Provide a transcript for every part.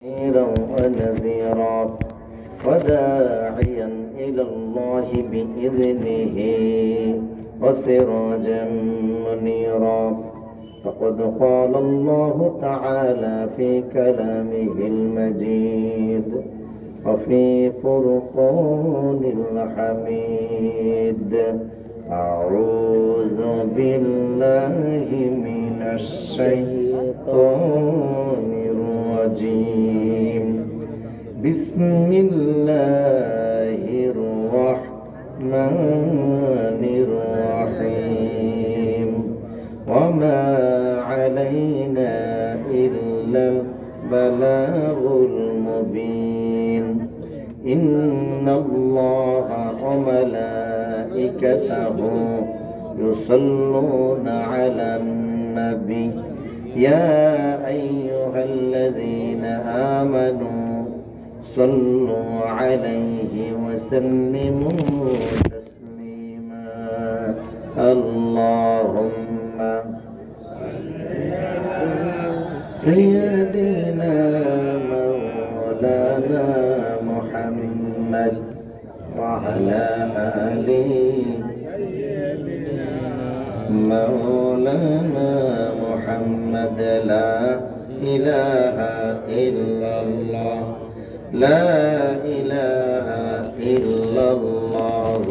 ونذيرا وداعيا إلى الله بإذنه وسراجا منيرا فقد قال الله تعالى في كلامه المجيد وفي فرقان الحميد أعوذ بالله من الشيطان الرجيم بسم الله الرحمن الرحيم وما علينا إلا البلاغ المبين إن الله وملائكته يصلون على النبي يا أيها الذين آمنوا صلوا عليه وسلموا تسليما اللهم سيدنا مولانا محمد وعلى آله مولانا محمد لا إله إلا الله لا إله إلا الله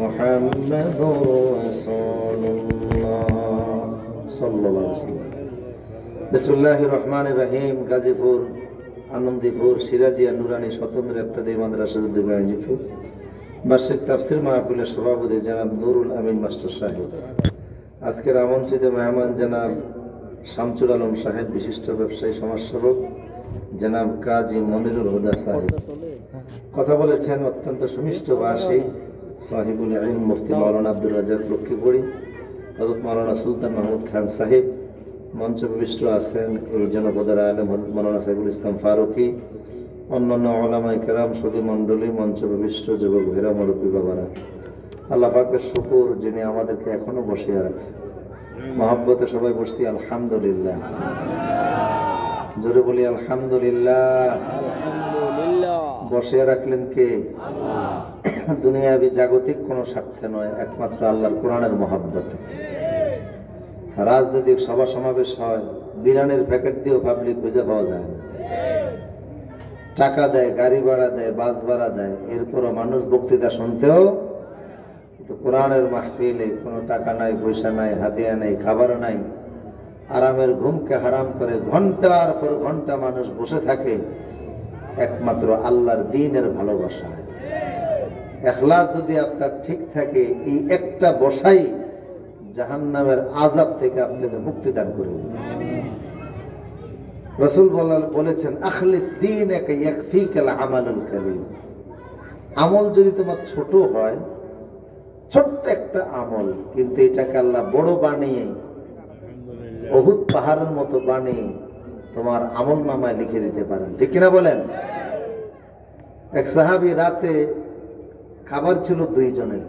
محمد رسول الله صلى الله عليه وسلم بسم الله الرحمن الرحيم গাজীপুর আনন্দীপুর সিরাজিয়া নুরানি শতমের ইবতেদায়ী মাদ্রাসার উদ্যোগে আয়োজিত বার্ষিক তাফসীর মাহফিলের সভাপতি জনাব নুরুল আমিন মাস্টার সাহেব, আজকের আমন্ত্রিত মেহমান জনাব শামসুল আলম সাহেব, বিশিষ্ট ব্যবসায়ী সমাজসেবক জনাব কাজী মনিরুল হুদা সাহেব, কথা বলেছেন অত্যন্ত সুমিষ্ট ভাষী সাহিবুল ইলম মুফতি মাওলানা আব্দুর রাজ্জাক লক্ষ্মীপুরী, হযরত মাওলানা সুলতান মাহমুদ খান সাহেব, মঞ্চে উপবিষ্ট আছেন এই জনপদের আলেম মাওলানা সাইফুল ইসলাম ফারুকী, অন্যান্য উলামায়ে কেরাম, সুধী মণ্ডলী, মঞ্চে উপবিষ্ট যুবক ভাইরা, মুরব্বী বাবারা, আল্লাহ পাকের শুকর যিনি আমাদেরকে এখনো বসিয়ে রাখছেন। মহব্বতে সবাই বসছি আলহামদুলিল্লাহ, জোরে বলি আলহামদুলিল্লাহ। বসিয়ে রাখলেন কে? দুনিয়াবি জাগতিক কোনো স্বার্থে নয়, একমাত্র আল্লাহর কোরআনের মহব্বতে। রাজনৈতিক সভা সমাবেশ হয়, বিরানের প্যাকেট দিয়েও পাবলিক খুঁজে পাওয়া যায় না। টাকা দেয়, গাড়ি ভাড়া দেয়, বাস ভাড়া দেয়, এরপরও মানুষ বক্তৃতা শুনতেও। কিন্তু কোরআনের মাহফিলে কোনো টাকা নাই, পয়সা নাই, হাদিয়া নাই, খাবার নাই, আরামের ঘুমকে হারাম করে ঘন্টার পর ঘন্টা মানুষ বসে থাকে একমাত্র আল্লাহর দ্বীনের ভালোবাসা। ইখলাস যদি আপনার ঠিক থাকে, এই একটা বসাই জাহান্নামের আযাব থেকে আপনাকে মুক্তি দান করবে। রাসূল বলেছেন আখলিস দীনাকা ইয়াকফিকাল আমালুল কারীম। আমল যদি তোমার ছোট হয়, ছোট্ট একটা আমল, কিন্তু এটাকে আল্লাহ বড় বানিয়ে উহুদ পাহাড়ের মতো বানিয়ে তোমার আমল নামায় লিখে দিতে পারেন, ঠিক কিনা বলেন? এক সাহাবী রাতে খাবার ছিল 2 জনের,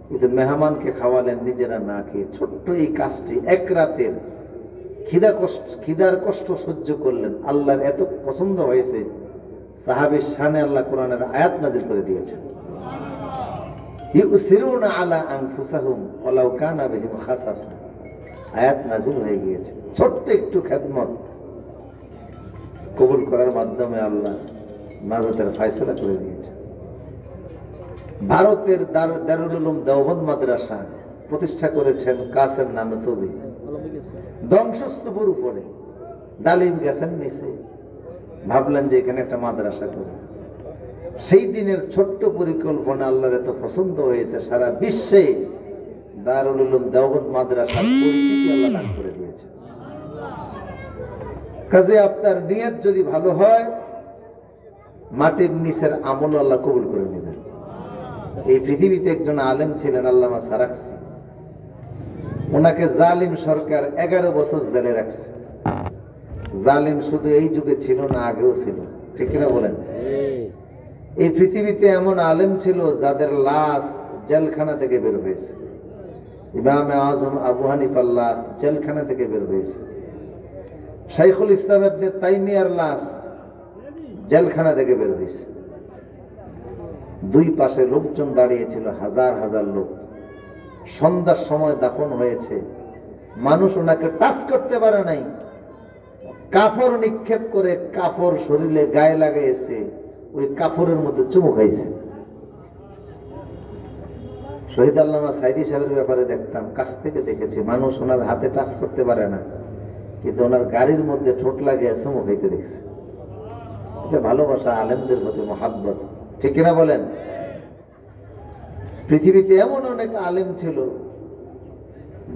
কিন্তু মেহমানকে খাওয়ালেন নিজেরা না খেয়ে। ছোট্ট এই কাজটি এক রাতের খিদার কষ্ট সহ্য করলেন, আল্লাহর এত পছন্দ হয়েছে, সাহাবীর শানে আল্লাহ কোরআনের আয়াত নাযিল করে দিয়েছেন, ইউসিরুনা আলা আনফুসাহুম ওয়ালাউ কানা বিহিম খাসাসা। আয়াত নাযিল হয়ে গিয়েছে। ছোট্ট একটু খেদমত কবুল করার মাধ্যমে আল্লাহ নাজাতের ফয়সালা করে দিয়েছেন। ভারতের দারুল উলুম দেওবন্দ মাদ্রাসা প্রতিষ্ঠা করেছেন কাসেম নানতবি, ধ্বংসস্তূপের উপরে ডালিম গেছেন নিচে, ভাবলেন যে এখানে একটা মাদ্রাসা করে। সেই দিনের ছোট্ট পরিকল্পনা আল্লাহর এত পছন্দ হয়েছে, সারা বিশ্বে দারুল উলুম দেওবন্দ মাদ্রাসার পরিচিতি আল্লাহ দান করে দিয়েছে। কাজে আপনার নিয়ত যদি ভালো হয়, মাটির নিচের আমল আল্লাহ কবুল করে নেবেন। এই পৃথিবীতে একজন আলেম ছিলেন আল্লামা সারাকসি, ওনাকে জালিম সরকার 11 বছর জেলে রাখছে। জালিম শুধু এই যুগে ছিল না, আগেও ছিল, ঠিক কিনা বলেন? এই পৃথিবীতে এমন আলেম ছিল যাদের লাশ জেলখানা থেকে বের হয়েছে। ইমামে আজম আবু হানিফার লাশ জেলখানা থেকে বের হয়েছে। শাইখুল ইসলাম ইবনে তাইমিয়ার লাশ জেলখানা থেকে বের হয়েছে। দুই পাশে লোকজন দাঁড়িয়েছিল, হাজার হাজার লোক। সন্ধ্যার সময় দাফন হয়েছে, মানুষ ওনাকে টাচ করতে পারে নাই। কাপড় নিক্ষেপ করে কাপড় শরীরে গায়ে লাগাইছে, ওই কাপড়ের মধ্যে চুমু খাইছে। শহীদ আল্লামা সাইদি সাহেবের ব্যাপারে দেখতাম, কাছ থেকে দেখেছি, মানুষ ওনার হাতে টাচ করতে পারে না, কিন্তু ওনার গাড়ির মধ্যে ঠোঁট লাগিয়ে চুমু খাইতে দেখছে। এটা ভালোবাসা, আলেমদের প্রতি মহাব্বত, ঠিক কিনা বলেন? পৃথিবীতে এমন অনেক আলেম ছিল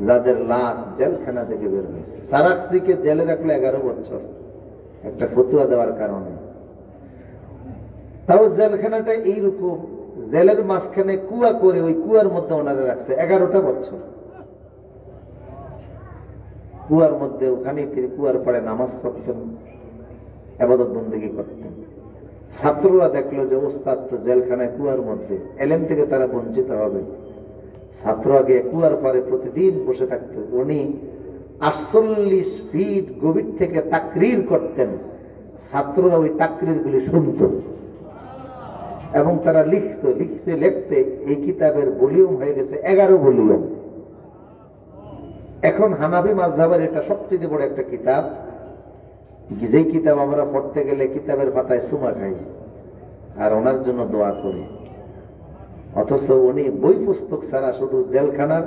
যাদের লাশ জেলখানা থেকে বের হয়েছে। সারাকসিকে জেলে রাখলো 11 বছর একটা ফতুয়া দেওয়ার কারণে। তাও জেলখানাটা এইরকম, জেলের মাঝখানে কুয়া করে ওই কুয়ার মধ্যে ওনারা রাখছে 11টা বছর। কুয়ার মধ্যে ওখানে তিনি কুয়ার পাড়ে নামাজ পড়তেন, ইবাদত বন্দেগী করতেন। ছাত্ররা দেখলো যে ওস্তাদ তো জেলখানায় কুয়ার মধ্যে, এলেম থেকে তারা বঞ্চিত হবে। ছাত্র আগে কুয়ার পাড়ে প্রতিদিন বসে থাকত। উনি 48 ফিট গভীর থেকে তাকরীর করতেন, ছাত্ররা ওই তাকরীর গুলি শুনত এবং তারা লিখত। লিখতে লিখতে এই কিতাবের ভলিউম হয়ে গেছে 11 ভলিউম। এখন হানাফি মাযহাবের এটা সবচেয়ে বড় একটা কিতাব, যেই কিতাব আমরা পড়তে গেলে কিতাবের পাতায় চুমা খাই আর ওনার জন্য দোয়া করি। অথচ উনি বই পুস্তক ছাড়া শুধু জেলখানার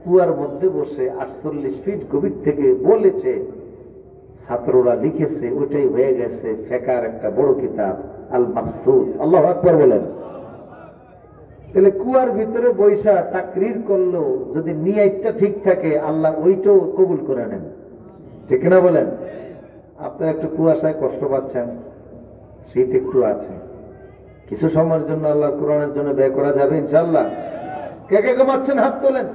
কুয়ার মধ্যে বসে 48 ফিট গভীর থেকে বলেছে, ছাত্ররা লিখেছে, ওইটাই হয়ে গেছে ফেকার একটা বড় কিতাব আল মাকসুদ। আল্লাহু আকবার বলেন। তাহলে কুয়ার ভিতরে বৈশা তাকরীর করলো, যদি নিয়তটা ঠিক থাকে আল্লাহ ওইটাও কবুল করে নেন, ঠিক না বলেন? আপনারা একটু কুয়াশায় কষ্ট পাচ্ছেন, শীত একটু আছে, কিছু সময়ের জন্য আল্লাহর কোরআনের জন্য ব্যয় করা যাবে ইনশাআল্লাহ। কে কে ঘুমাচ্ছেন হাত তোলেন।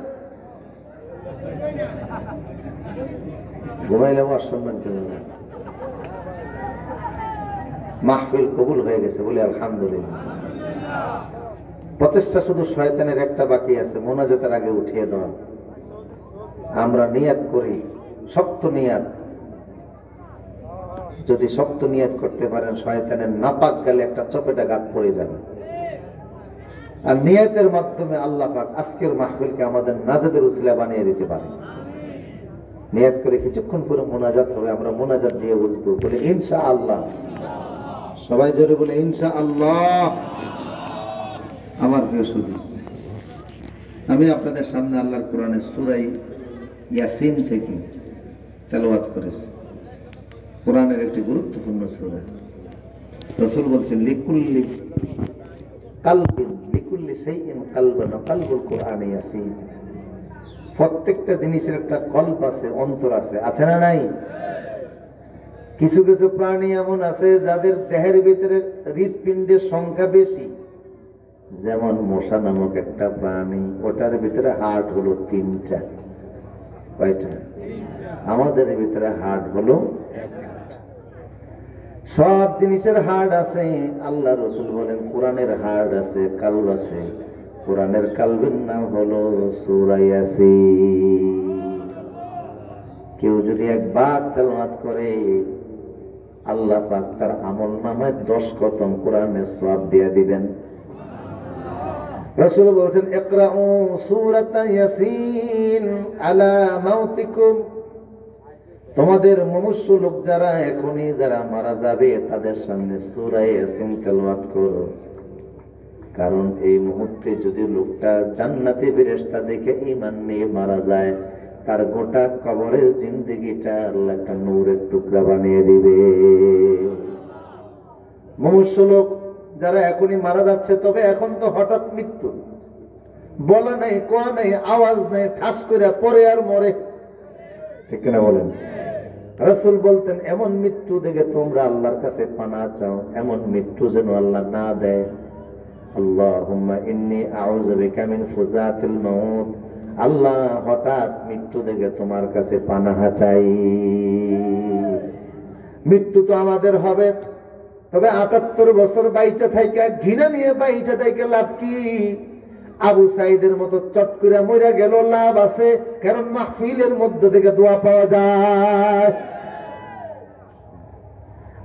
ঘুমাইলেও অসম্মান কেন? মাহফিল কবুল হয়ে গেছে বলে আলহামদুলিল্লাহ। প্রচেষ্টা শুধু শয়তানের একটা বাকি আছে, মোনাজাতের আগে উঠিয়ে দেওয়া। আমরা নিয়াত করি, শক্ত নিয়াত। যদি শক্ত নিয়াত করতে পারেন, শয়তানের নাপাক গেলে একটা চপেটা গাত পড়ে যাবে। আর নিয়াতের মাধ্যমে আল্লাহ পাক আজকের মাহফিলকে আমাদের নাজাতের উসিলা বানিয়ে দিতে পারে। নিয়াত করে কিছুক্ষণ পরে মোনাজাত হবে, আমরা মোনাজাত দিয়ে বলবো, বলে ইনশাআল্লাহ। সবাই জোরে বলে ইনশাআল্লাহ। আমার প্রিয় সুধী, আমি আপনাদের সামনে আল্লাহর কোরআনের সূরা ইয়াসিন থেকে তেলাওয়াত করেছি। কোরআনের একটি গুরুত্বপূর্ণ সূরা। রাসূল বলছেন লিকুল্লি কালবিন লিকুল্লি শাইইন কালবান, কালবুল কোরআন ইয়াসিন। প্রত্যেকটা জিনিসের একটা কল্প আছে, অন্তর আছে, আছে না নাই? কিছু কিছু প্রাণী এমন আছে যাদের দেহের ভিতরে হৃৎপিণ্ডের সংখ্যা বেশি। যেমন মশা নামক একটা প্রাণী, ওটার ভিতরে হার্ট হলো 3টা। কয়টা? আমাদের ভিতরে হার্ট হলো 1টা। সব জিনিসের হার্ট আছে। আল্লাহ রাসূল বলেন কোরআনের হার্ট আছে, কালব আছে। কোরআনের কালবের নাম হলো সূরা ইয়াসিন। কেউ যদি একবার তেলাওয়াত করে, আল্লাহ পাক তার আমলনামায় 10 খতম কোরআনের সওয়াব দিয়ে দিবেন। রাসূল বলেছেন ইকরাউ সূরাতা ইয়াসিন আলা মাউতিকুম। তোমাদের মুমূর্ষু লোক যারা এখনই যারা মারা যাবে, তাদের সামনে সূরা ইয়াসিন তেলাওয়াত করো। কারণ এই মুহূর্তে যদি লোকটা জান্নাতি ফেরেশতা দেখে ঈমান নিয়ে মারা যায়, তার গোটা কবরের জিন্দেগিটা আল্লাহ একটা নূরের টুকরা বানিয়ে দিবে। মুমূর্ষু লোক যারা এখনই মারা যাচ্ছে, তবে এখন তো হঠাৎ মৃত্যু, বলা নেই, কোয়া নেই, আওয়াজ নেই, ঠাস করে পরে আর মরে, ঠিক না বলেন? রাসূল বলতেন এমন মৃত্যু দেখে তোমরা আল্লাহর কাছে পানাহ চাও, এমন মৃত্যু যেন আল্লাহ না দেয়। আল্লাহুম্মা ইন্নী আউযু বিকা মিন ফুযাতিল মাউত। আল্লাহ হঠাৎ মৃত্যু দেখে তোমার কাছে পানাহ চাই। মৃত্যু তো আমাদের হবে, তবে 78 বছর বাইচা থাইকা ঘৃণা নিয়ে বাইচা থাইকা লাভ কি? আবু সাইদের মতো চট করে মরে গেল লাভ আছে, কারণ মাহফিলের মধ্যে থেকে দোয়া পাওয়া যায়।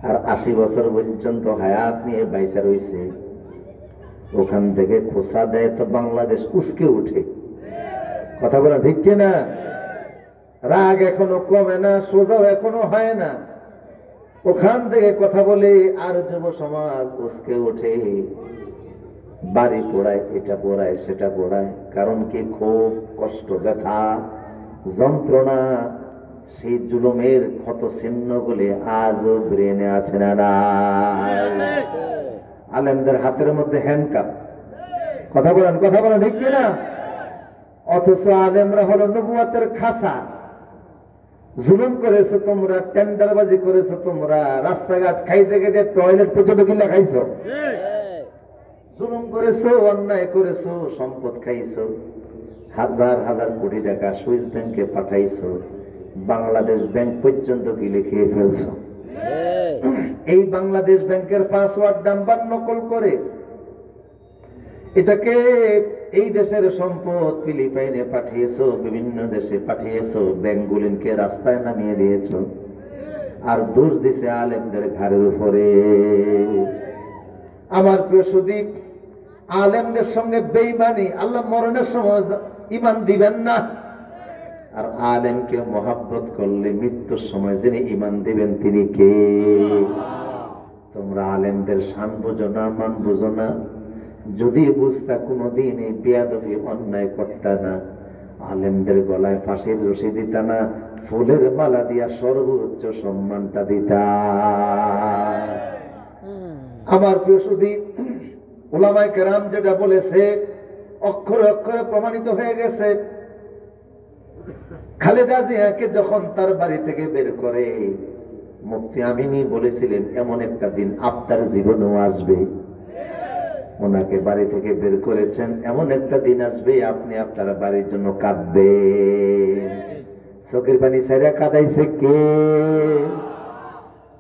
আর 80 বছর পর্যন্ত হায়াত নিয়ে বাইচা রয়েছে, ওখান থেকে খোসা দেয় তো বাংলাদেশ উস্কে উঠে। কথা বলা ঠিক কিনা? রাগ এখনো কমে না, সোজাও এখনো হয় না। ওখান থেকে কথা বলে আর যুব সমাজ উস্কে ওঠে, বাড়ি পোড়ায়, এটা পোড়ায়, সেটা পোড়ায়। কারণ কি? খুব কষ্ট, ব্যথা, যন্ত্রণা, সেই জুলুমের ক্ষত চিহ্ন গুলি আজও ব্রেনে আছে না? আলেমদের হাতের মধ্যে হ্যান্ডকাপ। কথা বলেন, কথা বলেন ঠিক কিনা? অথচ আলেমরা হলো নবুয়তের খাসা। জুলুম করেছো তোমরা, টেন্ডারবাজি করেছো তোমরা, রাস্তাঘাট খাইতে গেলে টয়লেট পর্যন্ত কিনা খাইছো, জুলুম করেছো, অন্যায় করেছো, সম্পদ খাইছো, হাজার হাজার কোটি টাকা সুইস ব্যাংকে পাঠাইছো, বাংলাদেশ ব্যাংক পর্যন্ত গিলে খেয়ে ফেলছো। এই বাংলাদেশ ব্যাংকের পাসওয়ার্ড নাম্বার নকল করে এটাকে এই দেশের সম্পদ ফিলিপাইনে পাঠিয়েছো, বিভিন্ন দেশে পাঠিয়েছো, ব্যাংকগুলিকে রাস্তায় নামিয়ে দিয়েছো, আর দোষ দিছে আলেমদের ঘাড়ের উপরে। আমার প্রিয় সুদীপ, আলেমদের সঙ্গে বেঈমানি, আল্লাহ মরণের সময় ঈমান দিবেন না। আর আলেমকে মহাব্বত করলে মৃত্যুর সময় যিনি ঈমান দিবেন তিনি কে? তোমরা আলেমদের শান বুঝো না, মান বুঝো না। যদি বুঝতা কোনদিন এই বেয়াদবি অন্যায় করতা না, আলেমদের গলায় ফাঁসির রশি দিতা না, ফুলের মালা দিয়া সর্বোচ্চ সম্মানটা দিতা। আমার প্রিয় সুদীপ, উলামায়ে কেরাম যেটা বলেছে অক্ষরে অক্ষরে প্রমাণিত হয়ে গেছে। খালেদা জিয়াকে যখন তার বাড়ি থেকে বের করে, মুফতি আমিনী বলেছিলেন এমন একটা দিন আপনার জীবনেও আসবে। ওনাকে বাড়ি থেকে বের করেছেন, এমন একটা দিন আসবে আপনি আপনার বাড়ির জন্য কাঁদবেন। চোখের পানি ছাইরা কাঁদাইছে কে?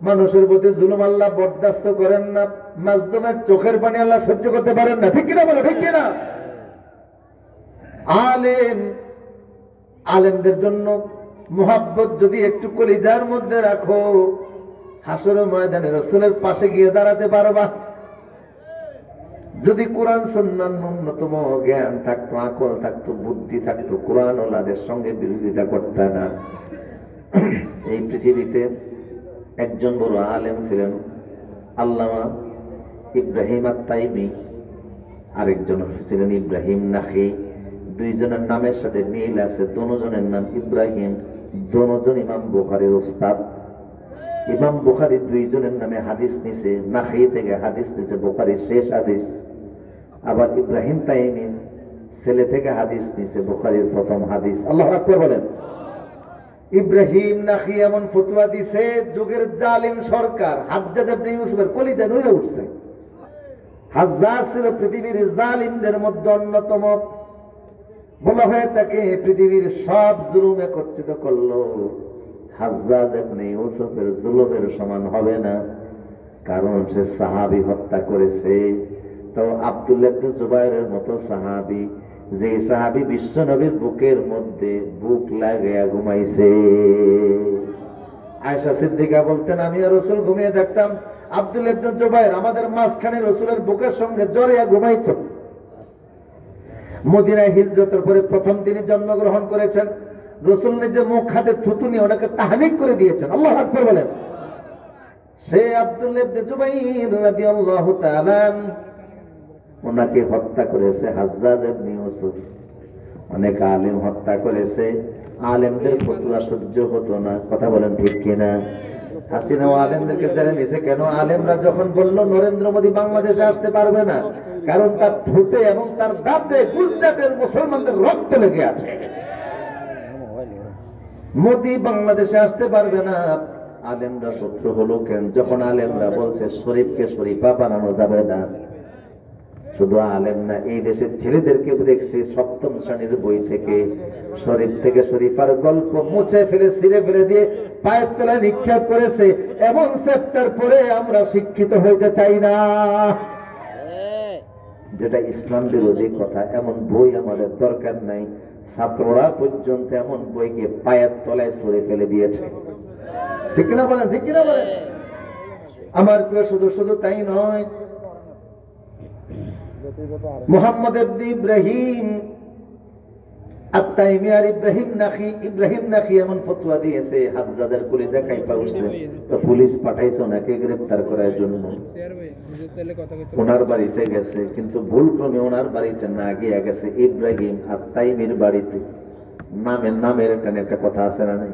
মানুষের প্রতি জুলুম আল্লাহ বরদাস্ত করেন না, মাজলুমের চোখের পানি আল্লাহ সহ্য করতে পারেন না। ঠিক কিনা বলো? ঠিক কিনা? আলেমদের জন্য মুহাব্বত যদি একটু কলিজার মধ্যে রাখো, হাসরের ময়দানে রাসূলের পাশে গিয়ে দাঁড়াতে পারবা। যদি কোরআন সুন্নাহর ন্যূনতম জ্ঞান থাকতো, আকল থাকতো, বুদ্ধি থাকতো, কোরআন ওয়ালাদের সঙ্গে বিরোধিতা করতে না। এই পৃথিবীতে একজন বড় আলেম ছিলেন আল্লামা ইব্রাহিম আত-তাইমি, আরেকজন ছিলেন ইব্রাহিম নাখি। দুইজনের নামের সাথে মিল আছে, দুজনের নাম ইব্রাহিম, দুজন ইমাম বুখারীর উস্তাদ। ইমাম বুখারী দুইজনের নামে হাদিস নিছে, নাখি থেকে হাদিস নিছে, বুখারীর শেষ হাদিস। আবার ইব্রাহিম তাইমি ছেলে থেকে হাদিস নিছে, বুখারীর প্রথম হাদিস। আল্লাহু আকবার বলেন। ইব্রাহিম নাখি এমন ফতোয়া দিছে, যুগের জালিম সরকার হাজ্জাজ ইবনে ইউসুফের কলিজা নইরা উঠছে। হাজ্জাজ ছিল পৃথিবীর জালিমদের মধ্যে অন্যতম। বলা হয়ে থাকে পৃথিবীর সব জুলুম একত্রিত করলো, হাজ্জাজ ইবনে ইউসুফের জুলুমের সমান হবে না। কারণ সে সাহাবী হত্যা করেছে। তো আব্দুল্লাহ ইবনে জুবাইরের মতো সাহাবী, যে সাহাবী বিশ্ব নবীর বুকের মধ্যে বুক লাগাইয়া ঘুমাইছে। আয়েশা সিদ্দিকা বলতেন, আমি আর রাসূল ঘুমিয়ে দেখতাম, আব্দুল্লাহ ইবনে জুবাইর আমাদের মাঝখানে রাসূলের বুকের সঙ্গে জড়িয়ে ঘুমাইতো। মদিনায় হিজরতের পরে প্রথম তিনি জন্মগ্রহণ করেছেন। রাসূল নিজে মুখ হাতে থুতু নিয়ে ওনাকে তাহনিক করে দিয়েছেন। আল্লাহু আকবার বলেন। সে আব্দুল্লাহ ইবনে জুবাইর রাদিয়াল্লাহু তাআলা ওনাকে হত্যা করেছে হাজ্জাজ ইবনে ইউসুফ। অনেক আলেম হত্যা করেছে, আলেমদের ফতোয়া সহ্য হতো না। কথা বলেন ঠিক কিনা? হাসিনা আলেমদেরকে জেলে নিয়েছে কেন? আলেমরা যখন বলল নরেন্দ্র মোদী বাংলাদেশে আসতে পারবে না, কারণ তার ঠোঁটে এবং তার দাঁতে গুজরাটের মুসলমানদের রক্ত লেগে আছে। মোদী বাংলাদেশে আসতে পারবে না, আলেমরা শত্রু হলো কেন? যখন আলেমরা বলছে শরীফকে শরীফা বানানো যাবে না। শুধু আলেম না, এই দেশের ছেলেদেরকে দেখছে সপ্তম শ্রেণীর বই থেকে শরীফ থেকে শরীফার গল্প মুছে ফেলে ছিঁড়ে ফেলে দিয়ে পায়ের তলায় নিক্ষেপ করেছে। এমন চ্যাপ্টার পড়ে আমরা শিক্ষিত হইতে চাই না, যেটা ইসলাম বিরোধী কথা। এমন বই আমাদের দরকার নাই। ছাত্ররা পর্যন্ত এমন বইকে পায়ের তলায় ছড়ে ফেলে দিয়েছে। ঠিক কিনা বলেন? ঠিক কিনা বলেন? আমার প্রিয়, শুধু শুধু তাই নয়, মুহাম্মদ ইবনে ইব্রাহিম আত-তাইমি আর ইব্রাহিম নাখি এমন ফতোয়া দিয়েছে, হাজ্জাজের কলিজা কাইপা উঠছে। তো পুলিশ পাঠাইছে ওনাকে গ্রেফতার করার জন্য। ওনার বাড়িতে গেছে, কিন্তু ভুলক্রমে ওনার বাড়িতে না গিয়ে গেছে ইব্রাহিম আত-তাইমির বাড়িতে। নামের এখানে একটা কথা আছে না নাই?